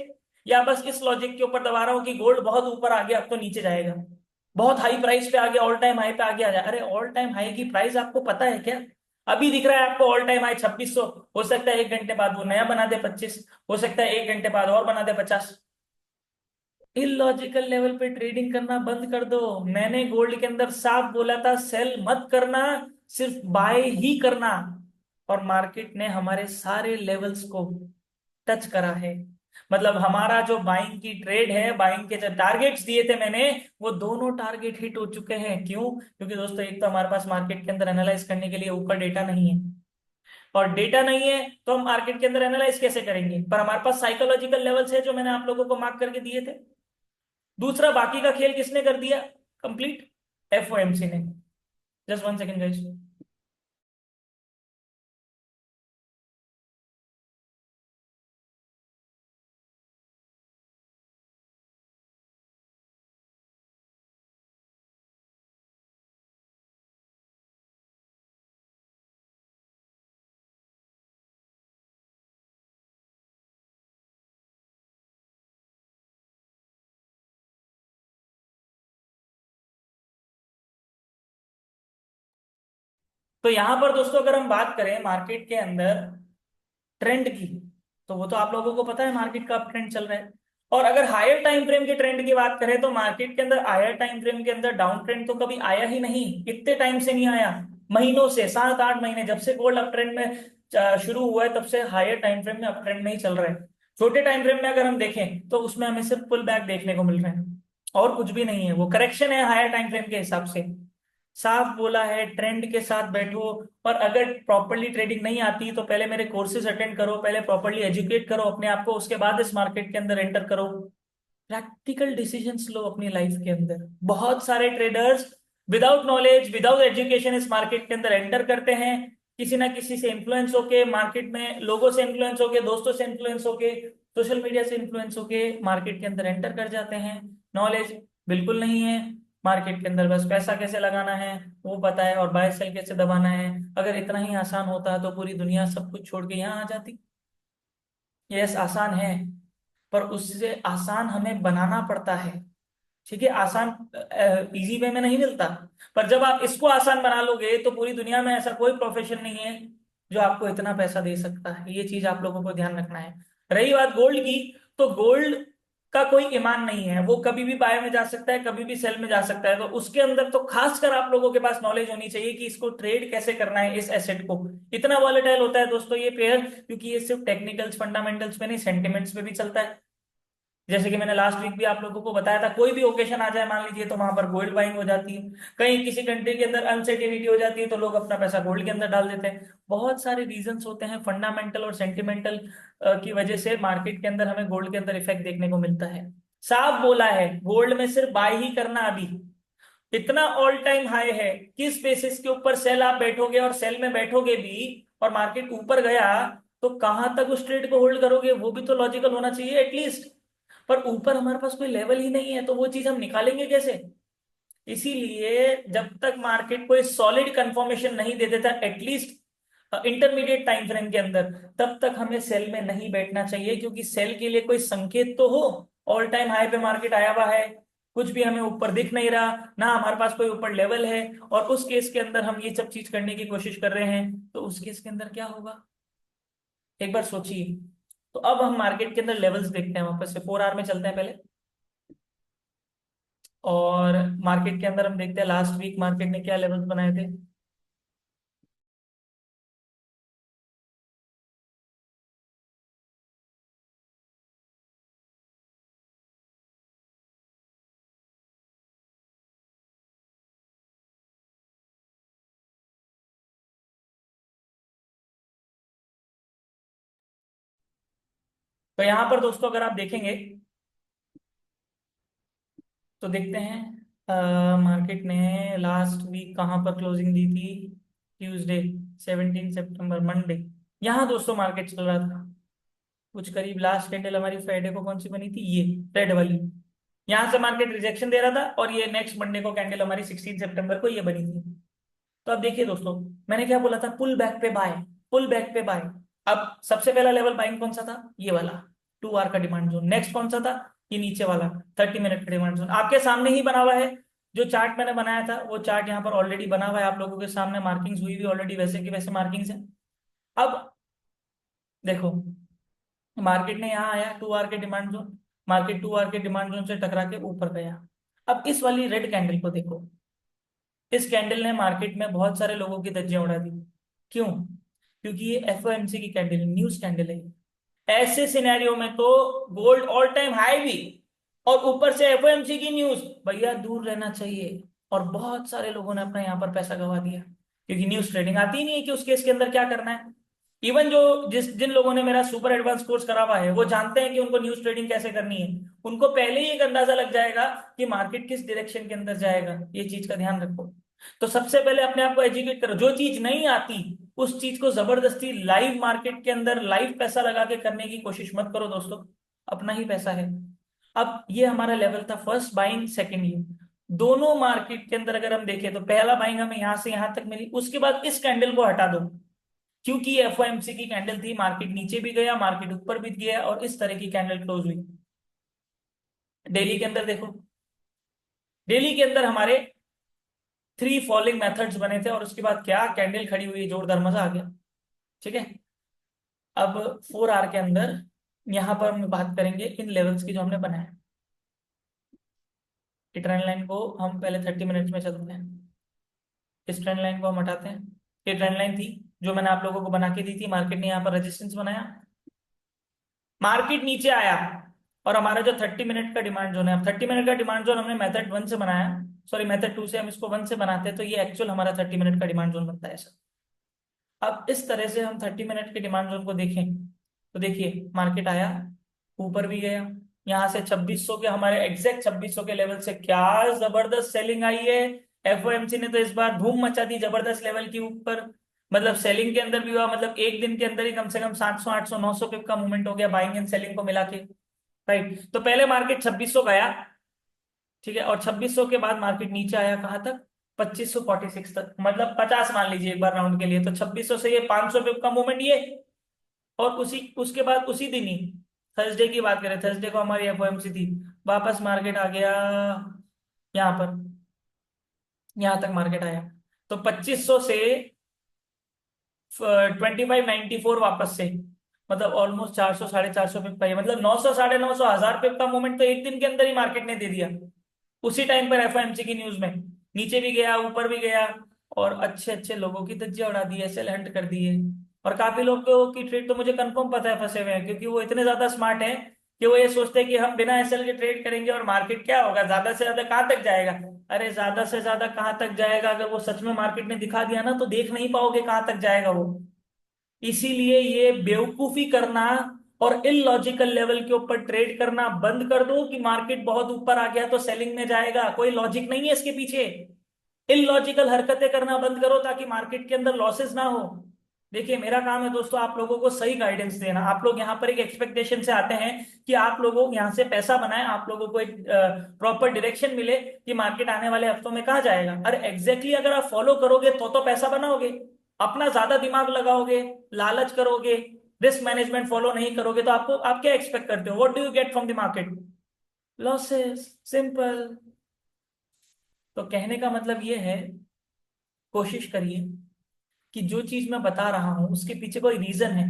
या बस इस लॉजिक के ऊपर दबा रहा हूं कि गोल्ड बहुत ऊपर आ गया अब तो नीचे जाएगा, बहुत हाई प्राइस पे आ गया, ऑल टाइम हाई पे आ गया। अरे ऑल टाइम हाई की प्राइस आपको पता है क्या? अभी दिख रहा है आपको ऑल टाइम हाई 2600, हो सकता है 1 घंटे बाद वो नया बना दे 25, हो सकता है 1 घंटे बाद और बना दे 50। इलॉजिकल लेवल पे ट्रेडिंग करना बंद कर दो। मैंने गोल्ड के अंदर साफ बोला था सेल मत करना, सिर्फ बाय ही करना, और मार्केट ने हमारे सारे लेवल्स को टच करा है। मतलब हमारा जो बाइंग की ट्रेड है, बाइंग के जो टारगेट्स दिए थे मैंने, वो दोनों टारगेट हिट हो चुके हैं। क्यों? क्योंकि दोस्तों एक तो हमारे पास मार्केट के अंदर एनालाइज करने के लिए ऊपर डेटा नहीं है, और डेटा नहीं है तो हम मार्केट के अंदर एनालाइज कैसे करेंगे? पर हमारे पास साइकोलॉजिकल लेवल्स है जो मैंने आप लोगों को मार्क करके दिए थे। दूसरा, बाकी का खेल किसने कर दिया कंप्लीट? एफओएमसी ने। Just 1 second guys. तो यहां पर दोस्तों अगर हम बात करें मार्केट के अंदर ट्रेंड की, तो वो तो आप लोगों को पता है मार्केट का अप ट्रेंड चल रहा है। और अगर हायर टाइम फ्रेम के ट्रेंड की बात करें तो मार्केट के अंदर हायर टाइम फ्रेम के अंदर डाउन ट्रेंड तो कभी आया ही नहीं, इतने टाइम से नहीं आया, महीनों से, 7-8 महीने, जब से गोल्ड अप ट्रेंड में शुरू हुआ है तब से हायर टाइम फ्रेम में अप ट्रेंड में ही चल रहा है। छोटे टाइम फ्रेम में अगर हम देखें तो उसमें हमें सिर्फ पुल बैक देखने को मिल रहे हैं, और कुछ भी नहीं है, वो करेक्शन है हायर टाइम फ्रेम के हिसाब से। साफ बोला है, ट्रेंड के साथ बैठो। और अगर प्रॉपरली ट्रेडिंग नहीं आती तो पहले मेरे कोर्सेज अटेंड करो, पहले प्रॉपरली एजुकेट करो अपने आप को, उसके बाद इस मार्केट के अंदर एंटर करो। प्रैक्टिकल डिसीजंस लो अपनी लाइफ के अंदर। बहुत सारे traders without knowledge, without education इस मार्केट के अंदर एंटर करते हैं, किसी ना किसी से इन्फ्लुएंस होके, मार्केट में लोगों से इन्फ्लुएंस होके, दोस्तों से इन्फ्लुएंस होके, सोशल मीडिया से इन्फ्लुएंस होके मार्केट के अंदर एंटर कर जाते हैं। नॉलेज बिल्कुल नहीं है, मार्केट के अंदर बस पैसा कैसे लगाना है वो पता है, और बाय सेल कैसे दबाना है। अगर इतना ही आसान होता तो पूरी दुनिया सब कुछ छोड़ के यहाँ आ जाती। यस, आसान है, पर उससे आसान हमें बनाना पड़ता है। ठीक है, आसान इजी वे में नहीं मिलता। पर जब आप इसको आसान बना लोगे तो पूरी दुनिया में ऐसा कोई प्रोफेशन नहीं है जो आपको इतना पैसा दे सकता है। ये चीज आप लोगों को ध्यान रखना है। रही बात गोल्ड की, तो गोल्ड का कोई ईमान नहीं है, वो कभी भी बाय में जा सकता है, कभी भी सेल में जा सकता है। तो उसके अंदर तो खासकर आप लोगों के पास नॉलेज होनी चाहिए कि इसको ट्रेड कैसे करना है, इस एसेट को। इतना वॉलेटाइल होता है दोस्तों ये पेयर, क्योंकि ये सिर्फ टेक्निकल्स फंडामेंटल्स पे नहीं, सेंटिमेंट्स पे भी चलता है। जैसे कि मैंने लास्ट वीक भी आप लोगों को बताया था, कोई भी ओकेशन आ जाए मान लीजिए, तो वहां पर गोल्ड बाइंग हो जाती है। कहीं किसी कंट्री के अंदर अनसर्टेनिटी हो जाती है तो लोग अपना पैसा गोल्ड के अंदर डाल देते हैं। बहुत सारे रीजंस होते हैं, फंडामेंटल और सेंटिमेंटल की वजह से मार्केट के अंदर हमें गोल्ड के अंदर इफेक्ट देखने को मिलता है। साफ बोला है, गोल्ड में सिर्फ बाय ही करना अभी। इतना ऑल टाइम हाई है, किस बेसिस के ऊपर सेल आप बैठोगे, और सेल में बैठोगे भी और मार्केट ऊपर गया तो कहां तक उस ट्रेड को होल्ड करोगे, वो भी तो लॉजिकल होना चाहिए एटलीस्ट। पर ऊपर हमारे पास कोई लेवल ही नहीं है, तो वो चीज हम निकालेंगे कैसे। इसीलिए जब तक मार्केट कोई सॉलिड कंफर्मेशन नहीं दे देता एटलीस्ट इंटरमीडिएट टाइम फ्रेम के अंदर, तब तक हमें सेल में नहीं बैठना चाहिए, क्योंकि सेल के लिए कोई संकेत तो हो। ऑल टाइम हाई पे मार्केट आया हुआ है, कुछ भी हमें ऊपर दिख नहीं रहा ना, हमारे पास कोई ऊपर लेवल है, और उस केस के अंदर हम ये सब चीज करने की कोशिश कर रहे हैं, तो उस केस के अंदर क्या होगा एक बार सोचिए। तो अब हम मार्केट के अंदर लेवल्स देखते हैं, वापस से 4 आवर में चलते हैं पहले। और मार्केट के अंदर हम देखते हैं लास्ट वीक मार्केट ने क्या लेवल्स बनाए थे। तो यहाँ पर दोस्तों अगर आप देखेंगे तो देखते हैं मार्केट ने लास्ट वीक कहाँ पर क्लोजिंग दी थी। ट्यूसडे 17 सितंबर, मंडे। यहाँ दोस्तों मार्केट चल रहा था कुछ करीब, लास्ट कैंडल हमारी फ्राइडे को कौन सी बनी थी, ये रेड वाली। यहाँ से मार्केट रिजेक्शन दे रहा था, और ये नेक्स्ट मंडे को कैंडल हमारी 16 सितंबर को ये बनी थी। तो अब देखिए दोस्तों, मैंने क्या बोला था, पुल बैक पे बाय, पुल बैक पे बाय। अब सबसे पहला लेवल बाइंग कौन सा था, ये वाला 2 आवर का डिमांड जोन। नेक्स्ट कौन सा था, ये नीचे वाला 30 मिनट का डिमांड जोन, आपके सामने ही बना हुआ है। जो चार्ट मैंने बनाया था वो चार्ट यहाँ पर ऑलरेडी बना हुआ है आप लोगों के सामने, मार्किंग्स हुई हुई ऑलरेडी, वैसे की वैसे मार्किंग्स है। अब देखो, मार्केट ने यहाँ आया 2 आवर के डिमांड जोन, मार्केट 2 आवर के डिमांड जोन से टकरा के ऊपर गया। अब इस वाली रेड कैंडल को देखो, इस कैंडल ने मार्केट में बहुत सारे लोगों की धज्जियां उड़ा दी। क्यों, क्योंकि ये एफओएमसी की कैंडल, न्यूज कैंडल है। ऐसे सिनेरियो में तो गोल्ड ऑल टाइम हाई भी, और ऊपर से एफओएमसी की न्यूज, भैया दूर रहना चाहिए। और बहुत सारे लोगों ने अपना यहाँ पर पैसा गवा दिया, क्योंकि न्यूज ट्रेडिंग आती ही नहीं है कि उस केस के अंदर क्या करना है। इवन जो जिन लोगों ने मेरा सुपर एडवांस कोर्स करा हुआ है वो जानते हैं कि उनको न्यूज ट्रेडिंग कैसे करनी है। उनको पहले ही एक अंदाजा लग जाएगा कि मार्केट किस डायरेक्शन के अंदर जाएगा, ये चीज का ध्यान रखो। तो सबसे पहले अपने आप को एजुकेट करो, जो चीज नहीं आती उस चीज को जबरदस्ती लाइव मार्केट के अंदर लाइव पैसा लगा के करने की कोशिश मत करो दोस्तों, अपना ही पैसा है। अब ये हमारा लेवल था फर्स्ट बाइंग, सेकेंड ये, दोनों मार्केट के अंदर अगर हम देखें तो पहला बाइंग हमें यहां से यहां तक मिली, उसके बाद इस कैंडल को हटा दो, क्योंकि एफओएमसी की कैंडल थी, मार्केट नीचे भी गया, मार्केट ऊपर भी गया, और इस तरह की कैंडल क्लोज हुई। डेली के अंदर देखो, डेली के अंदर हमारे 3 फॉलिंग मेथड्स बने थे, और उसके बाद क्या कैंडल खड़ी हुई, जोरदार, मजा आ गया। ठीक है, अब 4 आवर के अंदर यहां पर हम बात करेंगे इन लेवल्स की जो हमने बनाए। ट्रेंड लाइन को हम पहले 30 मिनट्स में चलते हैं, इस ट्रेंड लाइन को हम हटाते हैं। ये ट्रेंड लाइन थी जो मैंने आप लोगों को बना के दी थी, मार्केट ने यहाँ पर रेजिस्टेंस बनाया, मार्केट नीचे आया, और हमारा जो 30 मिनट का डिमांड जोन है, 30 मिनट का डिमांड जोन हमने मेथड 1 से बनाया, सॉरी मेथड 2 से हम इसको 1 से बनाते हैं, तो ये एक्चुअल हमारा 30 मिनट का डिमांड जोन बनता है सर। अब इस तरह से हम 30 मिनट के डिमांड जोन को देखें तो देखिए मार्केट आया, ऊपर भी गया, यहाँ से 2600 के, हमारे एग्जैक्ट 2600 के लेवल से क्या जबरदस्त सेलिंग आई है। एफओएमसी ने तो इस बार धूम मचा दी जबरदस्त लेवल के ऊपर, मतलब सेलिंग के अंदर भी हुआ, मतलब एक दिन के अंदर ही कम से कम 700 800 900 पिप का मूवमेंट हो गया बाइंग एंड सेलिंग को मिला के। राइट, तो पहले मार्केट 2600 गया, ठीक है, और 2600 के बाद मार्केट नीचे आया कहाँ तक, 2546 तक, मतलब 50 मान लीजिए एक बार राउंड के लिए, तो 2600 से ये 500 पिप का मूवमेंट ये। और उसी उसके बाद उसी दिन ही थर्सडे की बात करें, थर्सडे को हमारी एफओएमसी थी, वापस मार्केट आ गया यहाँ पर, यहाँ तक मार्केट आया, तो 2500 से 2594 वापस से, मतलब ऑलमोस्ट 400 450 पिप का, मतलब 900 950 हजार पिप का मूवमेंट तो एक दिन के अंदर ही मार्केट ने दे दिया। उसी टाइम पर एफओएमसी की न्यूज में नीचे भी गया ऊपर भी गया, और अच्छे अच्छे लोगों की धज्जियां उड़ा दी, एसएल हंट कर दी है। और काफी लोगों की ट्रेड तो मुझे कंफर्म पता है फंसे हुए हैं, क्योंकि वो इतने ज्यादा स्मार्ट हैं कि वो ये सोचते हैं कि हम बिना एसएल के ट्रेड करेंगे और मार्केट क्या होगा, ज्यादा से ज्यादा कहाँ तक जाएगा। अरे ज्यादा से ज्यादा कहाँ तक जाएगा, अगर वो सच में मार्केट ने दिखा दिया ना तो देख नहीं पाओगे कहाँ तक जाएगा वो। इसीलिए ये बेवकूफी करना और इलॉजिकल लेवल के ऊपर ट्रेड करना बंद कर दो कि मार्केट बहुत ऊपर आ गया तो सेलिंग में जाएगा, कोई लॉजिक नहीं है इसके पीछे। इलॉजिकल हरकतें करना बंद करो ताकि मार्केट के अंदर लॉसेस ना हो। देखिए मेरा काम है दोस्तों आप लोगों को सही गाइडेंस देना, आप लोग यहाँ पर एक एक्सपेक्टेशन से आते हैं कि आप लोगों यहाँ से पैसा बनाए, आप लोगों को एक प्रॉपर डायरेक्शन मिले कि मार्केट आने वाले हफ्तों में कहाँ जाएगा। अरे एग्जैक्टली अगर आप फॉलो करोगे तो पैसा बनाओगे, अपना ज्यादा दिमाग लगाओगे, लालच करोगे, रिस्क मैनेजमेंट फॉलो नहीं करोगे, तो आपको आप क्या एक्सपेक्ट करते हो, what do you get from the market, losses, simple. तो कहने का मतलब ये है, कोशिश करिए कि जो चीज मैं बता रहा हूं उसके पीछे कोई रीजन है।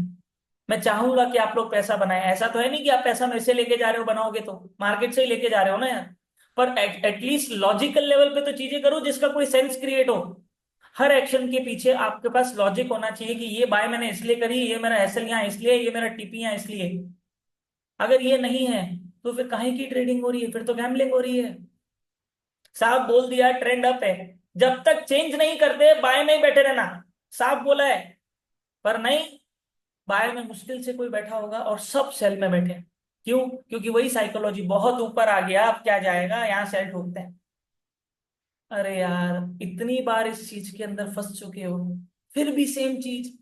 मैं चाहूंगा कि आप लोग पैसा बनाएं, ऐसा तो है नहीं कि आप पैसा मेरे से लेके जा रहे हो, बनाओगे तो मार्केट से ही लेके जा रहे हो ना यार। पर एटलीस्ट लॉजिकल लेवल पे तो चीजें करो जिसका कोई सेंस क्रिएट हो। हर एक्शन के पीछे आपके पास लॉजिक होना चाहिए कि ये बाय मैंने इसलिए करी, ये मेरा एसएल यहाँ इसलिए, ये मेरा टीपी यहाँ इसलिए। अगर ये नहीं है तो फिर काहे की ट्रेडिंग हो रही है, फिर तो गैम्बलिंग हो रही है। साहब बोल दिया ट्रेंड अप है, जब तक चेंज नहीं करते बाय में ही बैठे रहना, साफ बोला है। पर नहीं, बाय में मुश्किल से कोई बैठा होगा और सब सेल में बैठे हैं। क्यों? क्योंकि वही साइकोलॉजी, बहुत ऊपर आ गया अब क्या जाएगा, यहाँ सेल ठोकते हैं। अरे यार इतनी बार इस चीज के अंदर फंस चुके हो, फिर भी सेम चीज।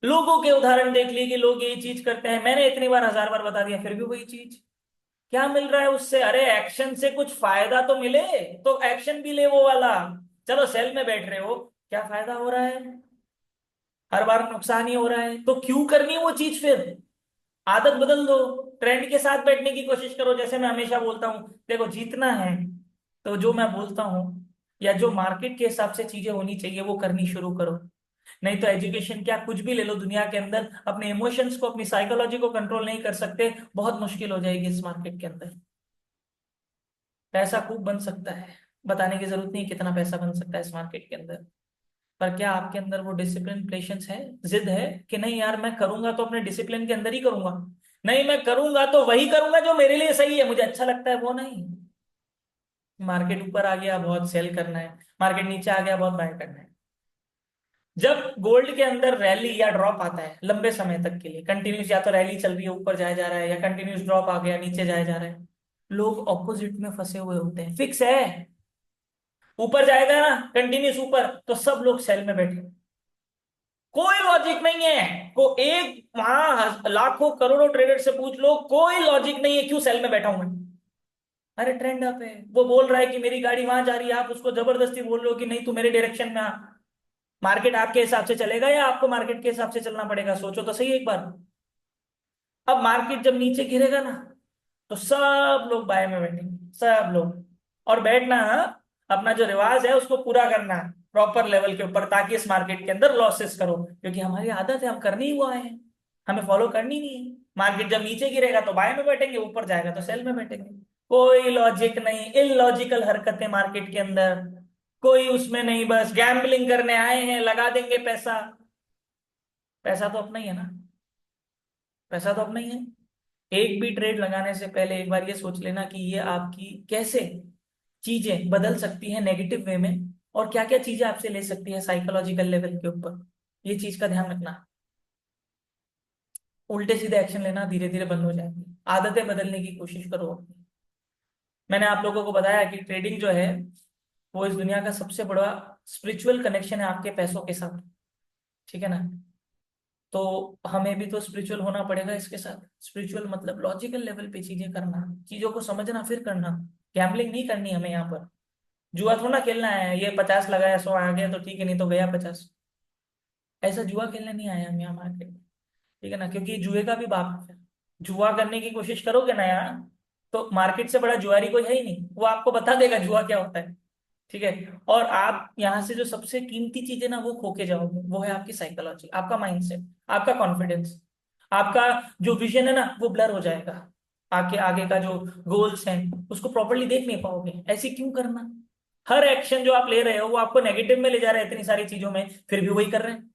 लोगों के उदाहरण देख लिए कि लोग यही चीज करते हैं, मैंने इतनी बार 1000 बार बता दिया फिर भी वही चीज। क्या मिल रहा है उससे, अरे एक्शन से कुछ फायदा तो मिले, तो एक्शन भी ले वो वाला। चलो सेल में बैठ रहे हो, क्या फायदा हो रहा है, हर बार नुकसान ही हो रहा है, तो क्यों करनी है वो चीज फिर। आदत बदल दो, ट्रेंड के साथ बैठने की कोशिश करो। जैसे मैं हमेशा बोलता हूँ, देखो जीतना है तो जो मैं बोलता हूँ या जो मार्केट के हिसाब से चीजें होनी चाहिए वो करनी शुरू करो। नहीं तो एजुकेशन क्या, कुछ भी ले लो दुनिया के अंदर, अपने इमोशंस को अपनी साइकोलॉजी को कंट्रोल नहीं कर सकते, बहुत मुश्किल हो जाएगी इस मार्केट के अंदर। पैसा खूब बन सकता है, बताने की जरूरत नहीं कितना पैसा बन सकता है इस मार्केट के अंदर। पर क्या आपके अंदर वो डिसिप्लिन पेशेंस है, जिद है कि नहीं यार मैं करूंगा तो अपने डिसिप्लिन के अंदर ही करूंगा, नहीं मैं करूंगा तो वही करूंगा जो मेरे लिए सही है, मुझे अच्छा लगता है वो नहीं। मार्केट ऊपर आ गया बहुत सेल करना है, मार्केट नीचे आ गया बहुत बाय करना है। जब गोल्ड के अंदर रैली या ड्रॉप आता है लंबे समय तक के लिए कंटिन्यूस, या तो रैली चल रही है ऊपर जाया जा रहा है, या कंटिन्यूस ड्रॉप आ गया नीचे जाया जा रहा है, लोग ऑपोजिट में फंसे हुए होते हैं, फिक्स है। ऊपर जाएगा ना कंटिन्यूस ऊपर तो सब लोग सेल में बैठे, कोई लॉजिक नहीं है। को एक वहां लाखों करोड़ों ट्रेडर से पूछ लो, कोई लॉजिक नहीं है क्यों सेल में बैठा हूं मैं। अरे ट्रेंड अप है, वो बोल रहा है कि मेरी गाड़ी वहां जा रही है, आप उसको जबरदस्ती बोल रहे हो कि नहीं तू मेरे डायरेक्शन में आ। मार्केट आपके हिसाब से चलेगा या आपको मार्केट के हिसाब से चलना पड़ेगा, सोचो तो सही एक बार। अब मार्केट जब नीचे गिरेगा ना तो सब लोग बाय में बैठेंगे, सब लोग। और बैठना, अपना जो रिवाज है उसको पूरा करना प्रॉपर लेवल के ऊपर, ताकि इस मार्केट के अंदर लॉसेस करो, क्योंकि हमारी आदत है, हम करने ही हुआ है, हमें फॉलो करनी नहीं है। मार्केट जब नीचे गिरेगा तो बाय में बैठेंगे, ऊपर जाएगा तो सेल में बैठेंगे। कोई लॉजिक नहीं, इलॉजिकल हरकतें मार्केट के अंदर, कोई उसमें नहीं, बस गैम्बलिंग करने आए हैं, लगा देंगे पैसा। पैसा तो अपना ही है ना, पैसा तो अपना ही है। एक भी ट्रेड लगाने से पहले एक बार ये सोच लेना कि ये आपकी कैसे चीजें बदल सकती है नेगेटिव वे में, और क्या क्या चीजें आपसे ले सकती है साइकोलॉजिकल लेवल के ऊपर, ये चीज का ध्यान रखना। उल्टे सीधे एक्शन लेना धीरे धीरे बंद हो जाएंगे, आदतें बदलने की कोशिश करो अपनी। मैंने आप लोगों को बताया कि ट्रेडिंग जो है वो इस दुनिया का सबसे बड़ा स्पिरिचुअल कनेक्शन है आपके पैसों के साथ, ठीक है ना। तो हमें भी तो स्पिरिचुअल होना पड़ेगा इसके साथ। स्पिरिचुअल मतलब लॉजिकल लेवल पे चीजें करना, चीजों को समझना फिर करना। गैम्बलिंग नहीं करनी हमें यहाँ पर, जुआ थोड़ा ना खेलना है, ये 50 लगाया 100 आ गया तो ठीक है, नहीं तो गया 50। ऐसा जुआ खेलने नहीं आया हम यहाँ मार्केट में, ठीक है ना, क्योंकि जुए का भी बाप है। जुआ करने की कोशिश करोगे ना यार, तो मार्केट से बड़ा जुआरी कोई है ही नहीं, वो आपको बता देगा जुआ क्या होता है, ठीक है। और आप यहाँ से जो सबसे कीमती चीज है ना वो खो के जाओगे, वो है आपकी साइकोलॉजी, आपका माइंडसेट, आपका कॉन्फिडेंस, आपका जो विजन है ना वो ब्लर हो जाएगा। आगे आगे का जो गोल्स हैं उसको प्रॉपरली देख नहीं पाओगे। ऐसे क्यों करना, हर एक्शन जो आप ले रहे हो वो आपको नेगेटिव में ले जा रहा है इतनी सारी चीजों में, फिर भी वही कर रहे हैं।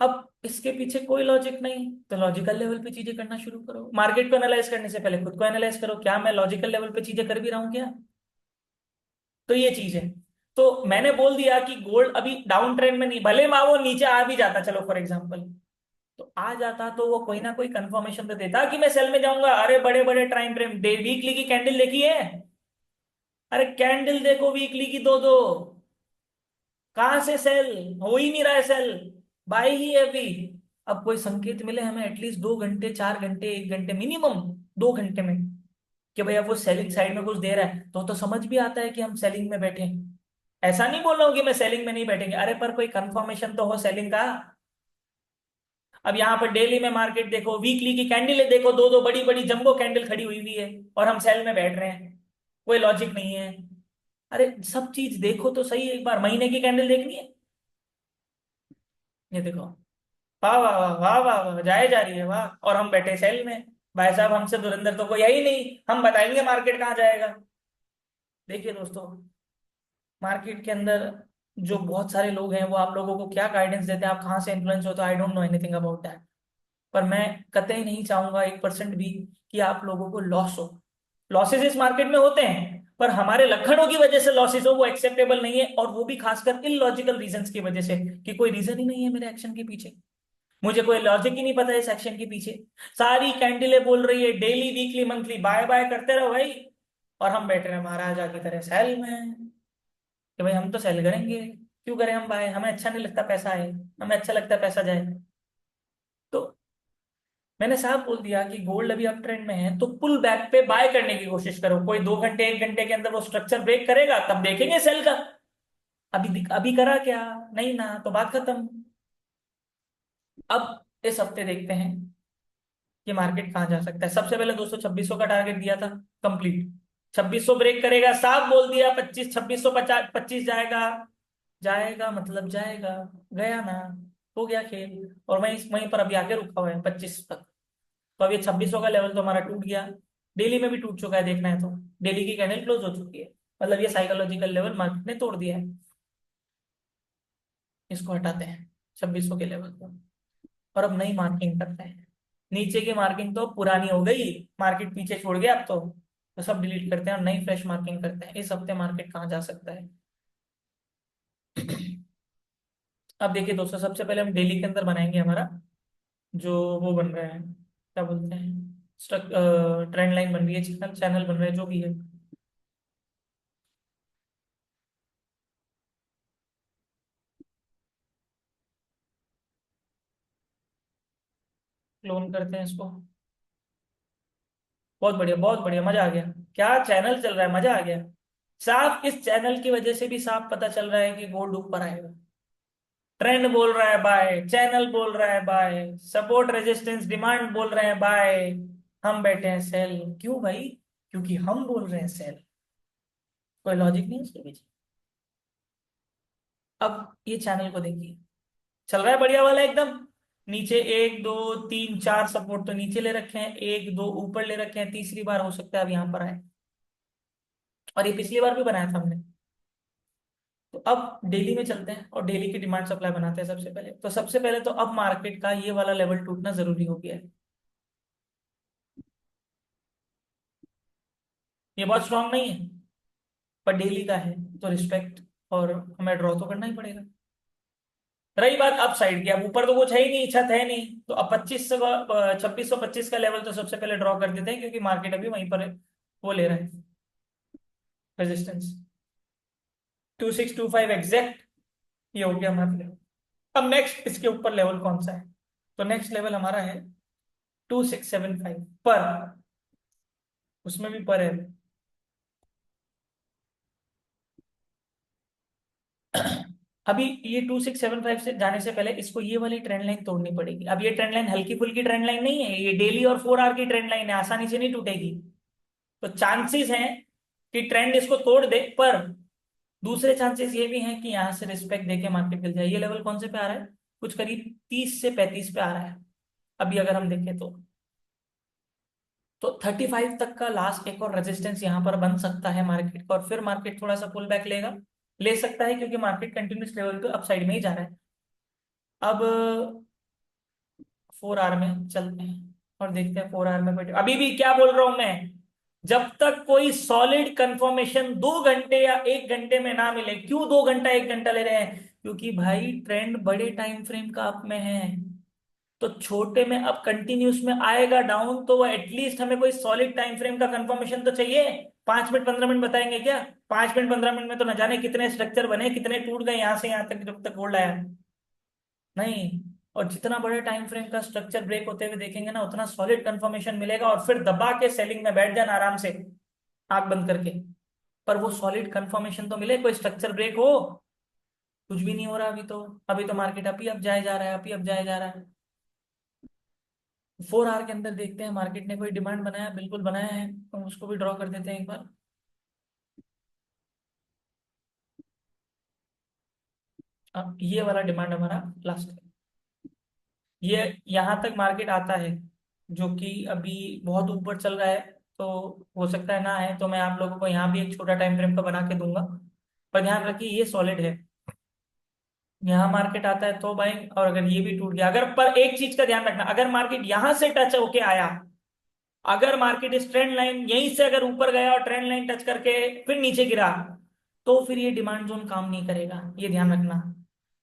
अब इसके पीछे कोई लॉजिक नहीं, तो लॉजिकल लेवल पे चीजें करना शुरू करो। मार्केट को एनालाइज करने से पहले खुद को एनालाइज करो, क्या मैं लॉजिकल लेवल पे चीजें कर भी रहा हूँ क्या। तो ये चीज है। तो मैंने बोल दिया कि गोल्ड अभी डाउन ट्रेंड में नहीं, भले माँ वो नीचे आ भी जाता, चलो फॉर एग्जांपल, तो आ जाता तो वो कोई ना कोई कंफर्मेशन तो देता कि मैं सेल में जाऊंगा। अरे बड़े बड़े टाइम फ्रेम, डे वीकली की कैंडल देखी है, अरे कैंडल देखो वीकली की दो दो, कहां से सेल, हो ही नहीं रहा है सेल, बाई ही है अभी। अब कोई संकेत मिले हमें एटलीस्ट 2 घंटे 4 घंटे 1 घंटे मिनिमम, 2 घंटे में, कि भैया वो सेलिंग साइड में कुछ दे रहा है, तो समझ भी आता है कि हम सेलिंग में बैठे हैं। ऐसा नहीं बोल रहा हूं कि मैं सेलिंग में नहीं बैठेंगे, अरे पर कोई कंफर्मेशन तो हो सेलिंग का। अब यहाँ पर डेली में मार्केट देखो, वीकली की कैंडल देखो, दो दो बड़ी बड़ी जंबो कैंडल खड़ी हुई हुई है, और हम सेल में बैठ रहे हैं, कोई लॉजिक नहीं है। अरे सब चीज देखो तो सही, एक बार महीने की कैंडल देखनी है, ये देखो, वाह वाह वाह वाह वाह वाह, जाए जा रही है वाह, और हम बैठे सेल में। भाई साहब हमसे धुरंधर तो कोई है ही नहीं, हम बताएंगे मार्केट कहाँ जाएगा। देखिए दोस्तों, मार्केट के अंदर जो बहुत सारे लोग हैं वो आप लोगों को क्या गाइडेंस देते हैं, आप कहाँ से इन्फ्लुएंस होते हो, I don't know anything about that. पर मैं कतई नहीं चाहूंगा 1% भी कि आप लोगों को लॉस हो। लॉसेस इस मार्केट में होते हैं, पर हमारे लक्षणों की वजह से लॉसेस हो वो एक्सेप्टेबल नहीं है, और वो भी खासकर इलॉजिकल रीजंस की वजह से, कि कोई रीजन ही नहीं है मेरे एक्शन के पीछे, मुझे कोई लॉजिक ही नहीं पता है इस एक्शन के पीछे। सारी कैंडलें बोल रही है daily weekly monthly bye bye करते रहो भाई, और हम बैठ रहे हैं महाराजा की तरह सेल में, कि भाई हम तो सेल करेंगे, क्यों करें हम बाय, हमें अच्छा नहीं लगता पैसा आए, हमें अच्छा लगता है पैसा जाए। तो मैंने साफ बोल दिया कि गोल्ड अभी अप ट्रेंड में है, तो पुल बैक पे बाय करने की कोशिश करो। कोई 2 घंटे 1 घंटे के अंदर वो स्ट्रक्चर ब्रेक करेगा तब देखेंगे सेल का। अभी अभी करा क्या, नहीं ना, तो बात खत्म। अब इस हफ्ते देखते हैं कि मार्केट कहाँ जा सकता है। सबसे पहले दोस्तों 2600 का टारगेट दिया था, कंप्लीट। 2600 ब्रेक करेगा, साफ बोल दिया, 2650 25 जाएगा, जाएगा मतलब जाएगा, गया ना, हो गया खेल। और वहीं वहीं पर अभी आके रुका हुआ है 25 तक। तो अब ये 2600 का लेवल तो हमारा टूट गया, डेली में भी टूट चुका है, देखना है तो डेली की कैंडल क्लोज हो चुकी है, मतलब ये साइकोलॉजिकल लेवल मार्केट ने तोड़ दिया है। इसको हटाते हैं 2600 के लेवल को, और अब नई मार्किंग करते हैं। नीचे की मार्किंग तो पुरानी हो गई, मार्केट पीछे छोड़ गया अब तो सब डिलीट करते हैं और नई फ्रेश मार्किंग करते हैं। इस हफ्ते मार्केट कहाँ जा सकता है। अब देखिए दोस्तों, सबसे पहले हम डेली के अंदर बनाएंगे हमारा जो वो बन रहा है, क्या बोलते हैं, ट्रेंड लाइन बन रही है, चैनल चैनल बन रहा है, जो भी है। क्लोन करते हैं इसको, बहुत बढ़िया बहुत बढ़िया, मजा आ गया। क्या चैनल चल रहा है, मजा आ गया। साफ इस चैनल की वजह से भी साफ पता चल रहा है कि गोल्ड ऊपर आएगा। ट्रेंड बोल रहा है बाय, चैनल बोल रहा है बाय, सपोर्ट रेजिस्टेंस डिमांड बोल रहे हैं बाय, हम बैठे हैं सेल। क्यों भाई, क्योंकि हम बोल रहे हैं सेल, कोई लॉजिक नहीं है इसके पीछे। अब ये चैनल को देखिए, चल रहा है बढ़िया वाला एकदम। नीचे 1 2 3 4 सपोर्ट तो नीचे ले रखे हैं, 1 2 ऊपर ले रखे हैं, तीसरी बार हो सकता है अब यहाँ पर आए, और ये पिछली बार भी बनाया था हमने। तो अब डेली में चलते हैं और डेली की डिमांड सप्लाई बनाते हैं। सबसे पहले तो अब मार्केट का ये वाला लेवल टूटना जरूरी हो गया है। ये बहुत स्ट्रांग नहीं है, पर डेली का है तो रिस्पेक्ट, और हमें ड्रॉ तो करना ही पड़ेगा। रही बात अप साइड की, अब ऊपर तो कुछ है ही नहीं, छत है नहीं, तो अब 2625 का लेवल तो सबसे पहले ड्रॉ कर देते हैं, क्योंकि मार्केट अभी वहीं पर है, वो ले रहा है रेजिस्टेंस। 2625 एग्जैक्ट, ये हो गया हमारा लेवल। अब नेक्स्ट इसके ऊपर लेवल कौन सा है? तो नेक्स्ट लेवल हमारा है 2675 पर, उसमें भी पर है। अभी ये 2675 से जाने से पहले इसको ये वाली ट्रेंड लाइन तोड़नी पड़ेगी। अब ये ट्रेंड लाइन हल्की फुल्की ट्रेंड लाइन नहीं है, ये डेली और 4 आवर की ट्रेंड लाइन है, आसानी से नहीं टूटेगी। तो चांसेस हैं कि ट्रेंड इसको तोड़ दे, पर दूसरे चांसेस ये भी हैं कि यहां से रिस्पेक्ट देके मार्केट गिर जाए। ये लेवल कौन से पे आ रहा है? कुछ करीब 30 से 35 पे आ रहा है। अभी अगर हम देखें तो 35 तक का लास्ट एक और रेजिस्टेंस यहाँ पर बन सकता है मार्केट का, और फिर मार्केट थोड़ा सा पुल बैक लेगा, ले सकता है, क्योंकि मार्केट कंटिन्यूस लेवल पे अपसाइड में ही जा रहा है। अब 4 आवर में चलते हैं और देखते हैं 4 आवर में कोई, अभी भी क्या बोल रहा हूं मैं, जब तक कोई सॉलिड कंफर्मेशन 2 घंटे या 1 घंटे में ना मिले। क्यों 2 घंटा 1 घंटा ले रहे हैं? क्योंकि भाई ट्रेंड बड़े टाइम फ्रेम का अप में है, तो छोटे में अब कंटिन्यूस में आएगा डाउन, तो वो एटलीस्ट हमें कोई सॉलिड टाइम फ्रेम का कंफर्मेशन तो चाहिए। 5 मिनट 15 मिनट बताएंगे क्या? 5 मिनट 15 मिनट में तो न जाने कितने स्ट्रक्चर बने, कितने टूट गए यहां से यहां तक, जब तक होल्ड आया नहीं। और जितना बड़े टाइम फ्रेम का स्ट्रक्चर ब्रेक होते हुए देखेंगे ना, उतना सॉलिड कंफर्मेशन मिलेगा, और फिर दबा के सेलिंग में बैठ जाना आराम से, आंख बंद करके। पर वो सॉलिड कंफर्मेशन तो मिले, कोई स्ट्रक्चर ब्रेक हो। कुछ भी नहीं हो रहा अभी तो मार्केट अभी अब जाए जा रहा है, अभी अब जाए जा रहा है। 4 आवर के अंदर देखते हैं मार्केट ने कोई डिमांड बनाया, बिल्कुल बनाया है, तो उसको भी ड्रॉ कर देते हैं एक बार। अब ये वाला डिमांड हमारा लास्ट है। ये यहाँ तक मार्केट आता है, जो कि अभी बहुत ऊपर चल रहा है, तो हो सकता है ना है, तो मैं आप लोगों को यहाँ भी एक छोटा टाइम फ्रेम का बना के दूंगा। पर ध्यान रखिए ये सॉलिड है, यहाँ मार्केट आता है तो बाइंग, और अगर ये भी टूट गया, अगर, पर एक चीज का ध्यान रखना, अगर मार्केट यहां से टच होके आया, अगर मार्केट इस ट्रेंड लाइन यहीं से अगर ऊपर गया और ट्रेंड लाइन टच करके फिर नीचे गिरा, तो फिर ये डिमांड जोन काम नहीं करेगा, ये ध्यान रखना।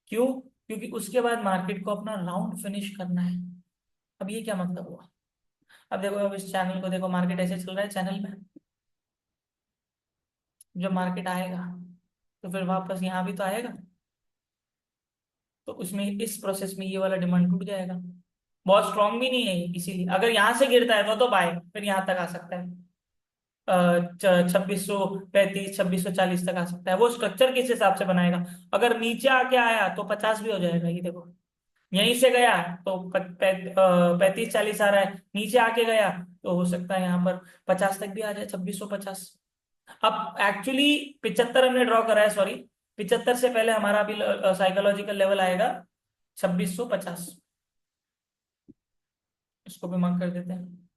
क्यों? क्योंकि उसके बाद मार्केट को अपना राउंड फिनिश करना है। अब ये क्या मतलब हुआ? अब देखो, अब इस चैनल को देखो, मार्केट ऐसे चल रहा है चैनल में, जब मार्केट आएगा तो फिर वापस यहाँ भी तो आएगा, तो उसमें इस प्रोसेस में ये वाला डिमांड टूट जाएगा। बहुत स्ट्रांग भी नहीं है ये, इसीलिए अगर यहाँ से गिरता है तो बाय, फिर यहाँ तक आ सकता है। 2635 2640 तक आ सकता है, वो स्ट्रक्चर किस हिसाब से बनाएगा। अगर नीचे आके आया तो 50 भी हो जाएगा, ये देखो। यहीं से गया तो 3540 आ रहा है, नीचे आके गया तो हो सकता है यहाँ पर 50 तक भी आ जाए, 2650। अब एक्चुअली 75 हमने ड्रॉ करा है, सॉरी, 75 से पहले हमारा अभी साइकोलॉजिकल लेवल आएगा 2650। इसको भी मार्क कर देते हैं,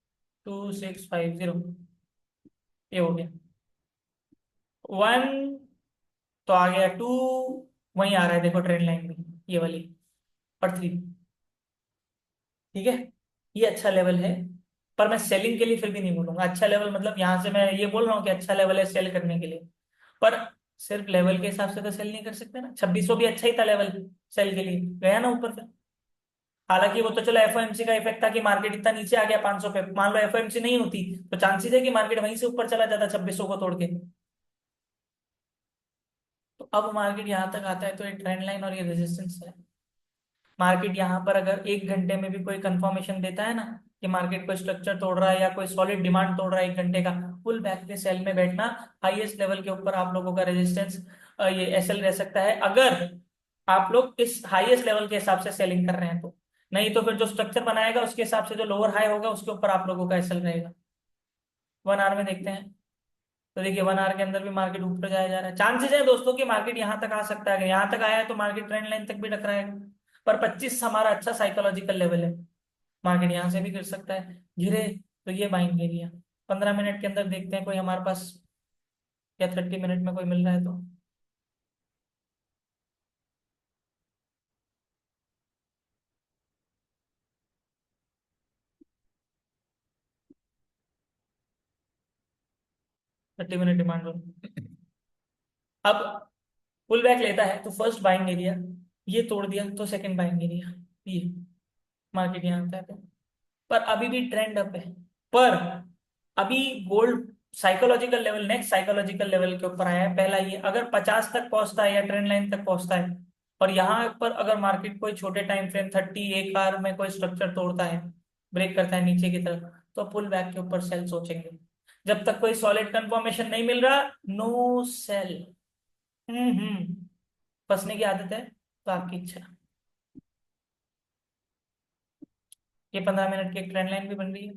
2650, ये हो गया 1, तो आ गया 2, वहीं आ रहा है देखो ट्रेंड लाइन में, ये वाली, और 3। ठीक है, ये अच्छा लेवल है, पर मैं सेलिंग के लिए फिर भी नहीं बोलूंगा अच्छा लेवल, मतलब यहां से मैं ये बोल रहा हूँ कि अच्छा लेवल है सेल करने के लिए, पर सिर्फ लेवल के हिसाब से तो सेल नहीं कर सकते ना। 2600 भी अच्छा ही था लेवल, सेल के लिए गया ना ऊपर से। हालांकि वो तो चलो एफओएमसी का इफेक्ट था कि मार्केट इतना नीचे आ गया 500 पे, मान लो एफओएमसी नहीं होती तो चांसेस है कि मार्केट वहीं से ऊपर चला जाता 2600 को तोड़ के। तो अब मार्केट यहाँ तक आता है तो ये ट्रेंड लाइन और ये रेजिस्टेंस है। मार्केट यहाँ पर अगर 1 घंटे में भी कोई कंफर्मेशन देता है ना कि मार्केट कोई स्ट्रक्चर तोड़ रहा है या कोई सॉलिड डिमांड तोड़ रहा है 1 घंटे का, फुल बैक के सेल में बैठना। हाईएस्ट लेवल के ऊपर आप लोगों का रेजिस्टेंस ये एसएल रह सकता है, अगर आप लोग इस हाईएस्ट लेवल के हिसाब से सेलिंग कर रहे हैं तो। नहीं तो फिर जो स्ट्रक्चर बनाएगा उसके हिसाब से जो लोअर हाई होगा उसके ऊपर आप लोगों का एसएल रहेगा। 1 आवर में देखते हैं, तो देखिए 1 आवर के अंदर भी मार्केट ऊपर जाया जा रहा है, चांसेस है दोस्तों कि मार्केट यहाँ तक आ सकता है, अगर यहाँ तक आया है तो मार्केट ट्रेंड लाइन तक भी टकराएगा। पर 25 हमारा अच्छा साइकोलॉजिकल लेवल है, मार्केट यहाँ से भी गिर सकता है, गिरे तो ये बाइंग एरिया। 15 मिनट के अंदर देखते हैं कोई हमारे पास, या 30 मिनट में कोई मिल रहा है तो। 30 मिनट डिमांड जोन। अब पुल बैक लेता है तो फर्स्ट बाइंग एरिया, ये तोड़ दिया तो सेकंड बाइंग एरिया, ये मार्केट यहाँ आता है। पर अभी भी ट्रेंड अप है। पर अभी gold psychological level, next psychological level के ऊपर आया है। पहला ये अगर 50 तक पहुंचता है या ट्रेंड लाइन तक पहुंचता है, और यहाँ पर अगर मार्केट कोई छोटे टाइम फ्रेम 30 एक आवर में कोई स्ट्रक्चर तोड़ता है, ब्रेक करता है नीचे की तरफ, तो पुल बैक के ऊपर सेल सोचेंगे। जब तक कोई सॉलिड कंफर्मेशन नहीं मिल रहा, नो सेल। फंसने की आदत है तो आपकी इच्छा। ये 15 मिनट की एक ट्रेंड लाइन भी बन रही है।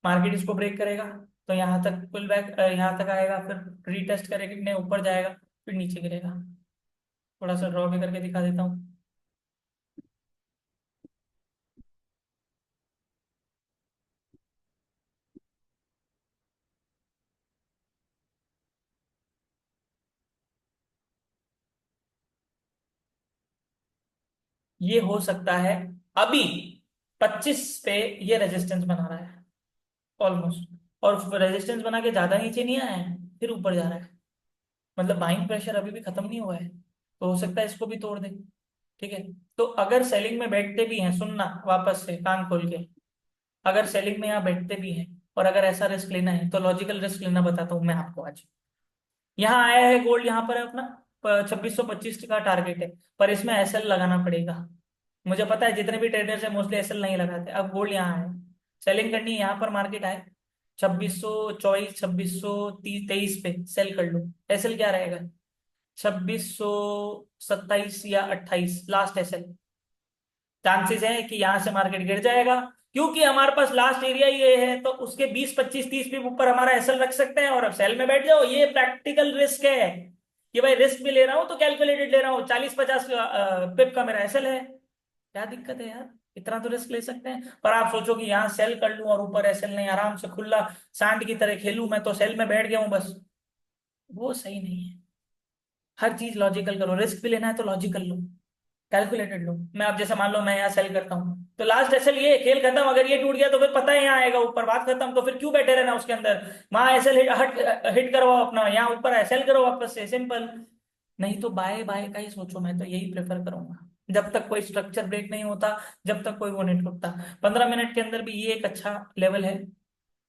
मार्केट इसको ब्रेक करेगा तो यहाँ तक पुल बैक, यहाँ तक आएगा, फिर रीटेस्ट करेगा, नहीं ऊपर जाएगा, फिर नीचे गिरेगा। थोड़ा सा ड्रॉ भी करके दिखा देता हूँ। ये हो सकता है अभी 25 पे ये रेजिस्टेंस बना रहा है ऑलमोस्ट, और रेजिस्टेंस बना के ज्यादा नीचे नहीं आया है, फिर ऊपर जा रहा है। मतलब बाइंग प्रेशर अभी भी खत्म नहीं हुआ है, तो हो सकता है इसको भी तोड़ दे। ठीक है। तो अगर सेलिंग में बैठते भी हैं, सुनना वापस से कान खोल के, अगर सेलिंग में यहाँ बैठते भी हैं और अगर ऐसा रिस्क लेना है तो लॉजिकल रिस्क लेना बताता हूँ मैं आपको आज। यहाँ आया है गोल्ड, यहाँ पर है अपना 2625 का टारगेट है, पर इसमें एसएल लगाना पड़ेगा। मुझे पता है जितने भी ट्रेडर्स है मोस्टली एसएल नहीं लगाते। अब गोल्ड यहाँ है, सेलिंग करनी है, यहाँ पर मार्केट आए 2624 2623 पे सेल कर लो। एसएल क्या रहेगा? 2627 या 28 लास्ट एसएल। चांसेस है कि यहां से मार्केट गिर जाएगा, क्योंकि हमारे पास लास्ट एरिया ये है, तो उसके 20 25 30 पिप ऊपर हमारा एसएल रख सकते हैं और अब सेल में बैठ जाओ। ये प्रैक्टिकल रिस्क है कि भाई रिस्क भी ले रहा हूं तो कैलकुलेटेड ले रहा हूँ। 40 50 पिप का मेरा एसएल है, क्या दिक्कत है यार? इतना तो रिस्क ले सकते हैं। पर आप सोचो कि यहाँ सेल कर लूं और ऊपर एसएल नहीं, आराम से खुला सांड की तरह खेलूं, मैं तो सेल में बैठ गया हूं बस। वो सही नहीं है। हर चीज लॉजिकल करो, रिस्क भी लेना है तो लॉजिकल लो, कैलकुलेटेड लो। मैं अब जैसे मान लो मैं यहाँ सेल करता हूँ तो लास्ट एसएल ये खेल खत्म, अगर ये टूट गया तो फिर पता है यहाँ आएगा ऊपर, बात खत्म। तो फिर क्यों बैठे रहना उसके अंदर? वहां एसएल हिट करवाओ अपना, यहाँ ऊपर एसएल करो वापस से, सिंपल। नहीं तो बाय बाय का ही सोचो, मैं तो यही प्रेफर करूंगा जब तक कोई स्ट्रक्चर ब्रेक नहीं होता, जब तक कोई वो नहीं टूटता। 15 मिनट के अंदर भी ये एक अच्छा लेवल है।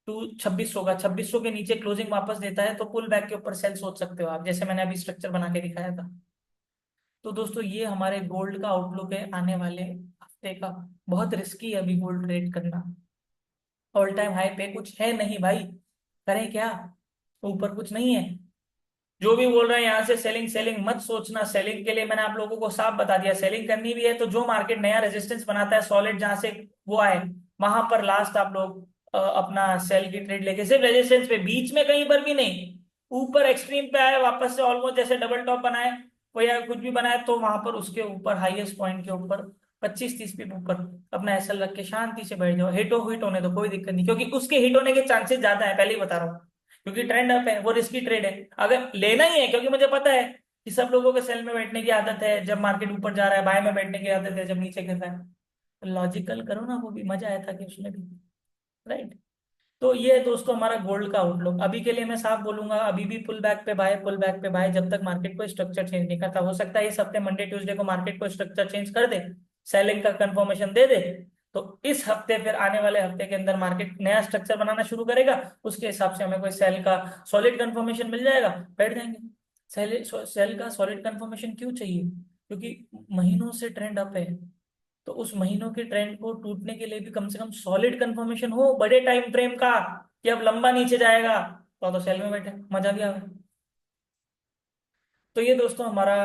टू 2600 का, 2600 के नीचे क्लोजिंग वापस देता है तो पुल बैक के ऊपर सेल सोच सकते हो आप, जैसे मैंने अभी स्ट्रक्चर बना के दिखाया था। तो दोस्तों ये हमारे गोल्ड का आउटलुक है आने वाले हफ्ते का। बहुत रिस्की है अभी गोल्ड ट्रेड करना। ऑल टाइम हाई पे कुछ है नहीं भाई, करें क्या? ऊपर कुछ नहीं है। जो भी बोल रहे हैं यहाँ से सेलिंग सेलिंग मत सोचना। सेलिंग के लिए मैंने आप लोगों को साफ बता दिया, सेलिंग करनी भी है तो जो मार्केट नया रेजिस्टेंस बनाता है सॉलिड, जहां से वो आए वहां पर लास्ट आप लोग अपना सेल की ट्रेड लेके, सिर्फ रेजिस्टेंस पे, बीच में कहीं पर भी नहीं। ऊपर एक्सट्रीम पे आए वापस से ऑलमोस्ट जैसे डबल टॉप बनाए वो या कुछ भी बनाए, तो वहां पर उसके ऊपर हाईएस्ट पॉइंट के ऊपर 25 30 पे ऊपर अपना एसएल रख के शांति से बैठ जाओ। हिट होने दो, कोई दिक्कत नहीं, क्योंकि उसके हिट होने के चांसेस ज्यादा है, पहले ही बता रहा हूँ। क्योंकि ट्रेंड अप है, वो रिस्की ट्रेड है। अगर लेना ही है, क्योंकि मुझे पता है कि सब लोगों के सेल में बैठने की आदत है जब मार्केट ऊपर जा रहा है, बाय में बैठने की आदत है जब नीचे गिर रहा है। लॉजिकल करो ना, वो भी मजा आया था कि उसमें भी। राइट। तो ये है दोस्तों हमारा गोल्ड का आउटलुक। अभी के लिए मैं साफ बोलूंगा, अभी भी पुल बैक पे बाय, पुल बैक पे बाय, जब तक मार्केट को स्ट्रक्चर चेंज नहीं करता। हो सकता है इस हफ्ते मंडे ट्यूसडे को मार्केट को स्ट्रक्चर चेंज कर दे, सेलिंग का कंफर्मेशन दे दे, तो इस हफ्ते फिर आने वाले हफ्ते के अंदर मार्केट नया स्ट्रक्चर बनाना शुरू करेगा। उसके हिसाब से हमें कोई सेल का सॉलिड कंफर्मेशन मिल जाएगा, बैठ जाएंगे। सेल का सॉलिड कंफर्मेशन क्यों चाहिए? क्योंकि महीनों से ट्रेंड अप है, तो उस महीनों के ट्रेंड को टूटने के लिए भी कम से कम सॉलिड कंफर्मेशन हो बड़े टाइम फ्रेम का, कि अब लंबा नीचे जाएगा, तो सेल में बैठे मजा भी आवे। तो ये दोस्तों हमारा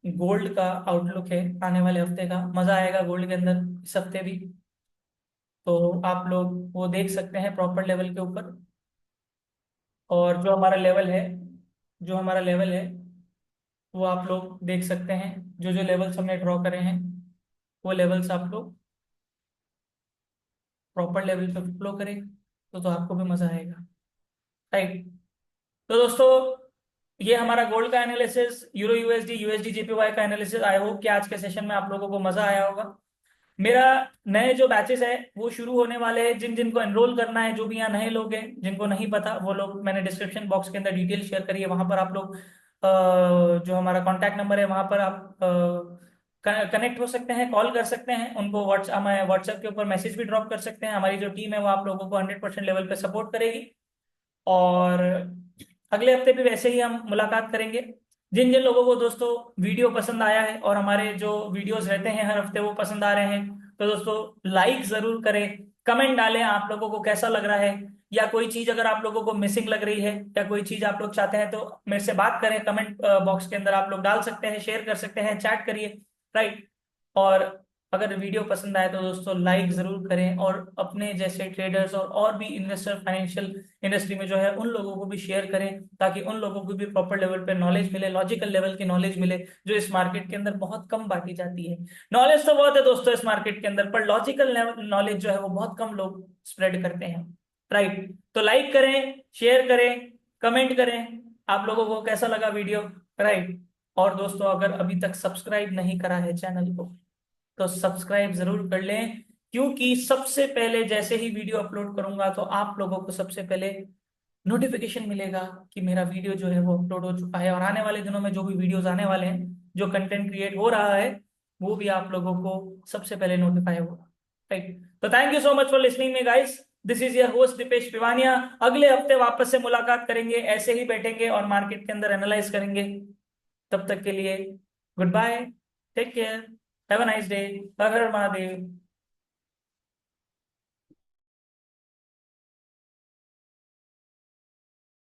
गोल्ड का आउटलुक है आने वाले हफ्ते का। मजा आएगा गोल्ड के अंदर इस हफ्ते भी। तो आप लोग वो देख सकते हैं प्रॉपर लेवल के ऊपर। और जो हमारा लेवल है वो आप लोग देख सकते हैं। जो जो लेवल्स हमने ड्रॉ करे हैं वो लेवल्स आप लोग प्रॉपर लेवल पे फ्लो करें, तो आपको भी मजा आएगा। राइट। तो दोस्तों ये हमारा गोल्ड का analysis, euro USD USD JPY का एनालिसिस। आई होप कि आज के सेशन में आप लोगों को मजा आया होगा। मेरा नए जो बैचेस है वो शुरू होने वाले हैं। जिन जिनको एनरोल करना है, जो भी यहाँ नए लोग हैं जिनको नहीं पता, वो लोग मैंने डिस्क्रिप्शन बॉक्स के अंदर डिटेल शेयर करी है, वहां पर आप लोग जो हमारा कॉन्टैक्ट नंबर है वहां पर आप कनेक्ट हो सकते हैं, कॉल कर सकते हैं उनको, व्हाट्सएप के ऊपर मैसेज भी ड्रॉप कर सकते हैं। हमारी जो टीम है वो आप लोगों को 100% लेवल पे सपोर्ट करेगी। और अगले हफ्ते भी वैसे ही हम मुलाकात करेंगे। जिन जिन लोगों को दोस्तों वीडियो पसंद आया है और हमारे जो वीडियोस रहते हैं हर हफ्ते वो पसंद आ रहे हैं, तो दोस्तों लाइक जरूर करें, कमेंट डालें आप लोगों को कैसा लग रहा है, या कोई चीज अगर आप लोगों को मिसिंग लग रही है या कोई चीज आप लोग चाहते हैं तो मेरे से बात करें, कमेंट बॉक्स के अंदर आप लोग डाल सकते हैं, शेयर कर सकते हैं, चैट करिए, राइट। और अगर वीडियो पसंद आए तो दोस्तों लाइक जरूर करें, और अपने जैसे ट्रेडर्स और भी इन्वेस्टर फाइनेंशियल इंडस्ट्री में जो है उन लोगों को भी शेयर करें, ताकि उन लोगों को भी प्रॉपर लेवल पे नॉलेज मिले, लॉजिकल लेवल की नॉलेज मिले, जो इस मार्केट के अंदर बहुत कम बांटी जाती है। नॉलेज तो बहुत है दोस्तों इस मार्केट के अंदर, पर लॉजिकल नॉलेज जो है वो बहुत कम लोग स्प्रेड करते हैं, राइट। तो लाइक करें, शेयर करें, कमेंट करें आप लोगों को कैसा लगा वीडियो, राइट। और दोस्तों अगर अभी तक सब्सक्राइब नहीं करा है चैनल को तो सब्सक्राइब जरूर कर लें, क्योंकि सबसे पहले जैसे ही वीडियो अपलोड करूंगा तो आप लोगों को सबसे पहले नोटिफिकेशन मिलेगा कि मेरा वीडियो जो है वो अपलोड हो चुका है। और आने वाले दिनों में जो भी वीडियोस आने वाले हैं, जो कंटेंट क्रिएट हो रहा है, वो भी आप लोगों को सबसे पहले नोटिफाई होगा, राइट। तो thank you so much for listening me guys, this is your host Deepesh Pivania. अगले हफ्ते वापस से मुलाकात करेंगे, ऐसे ही बैठेंगे और मार्केट के अंदर एनालाइज करेंगे। तब तक के लिए good bye, take care, have a nice day, Har Har Mahadev.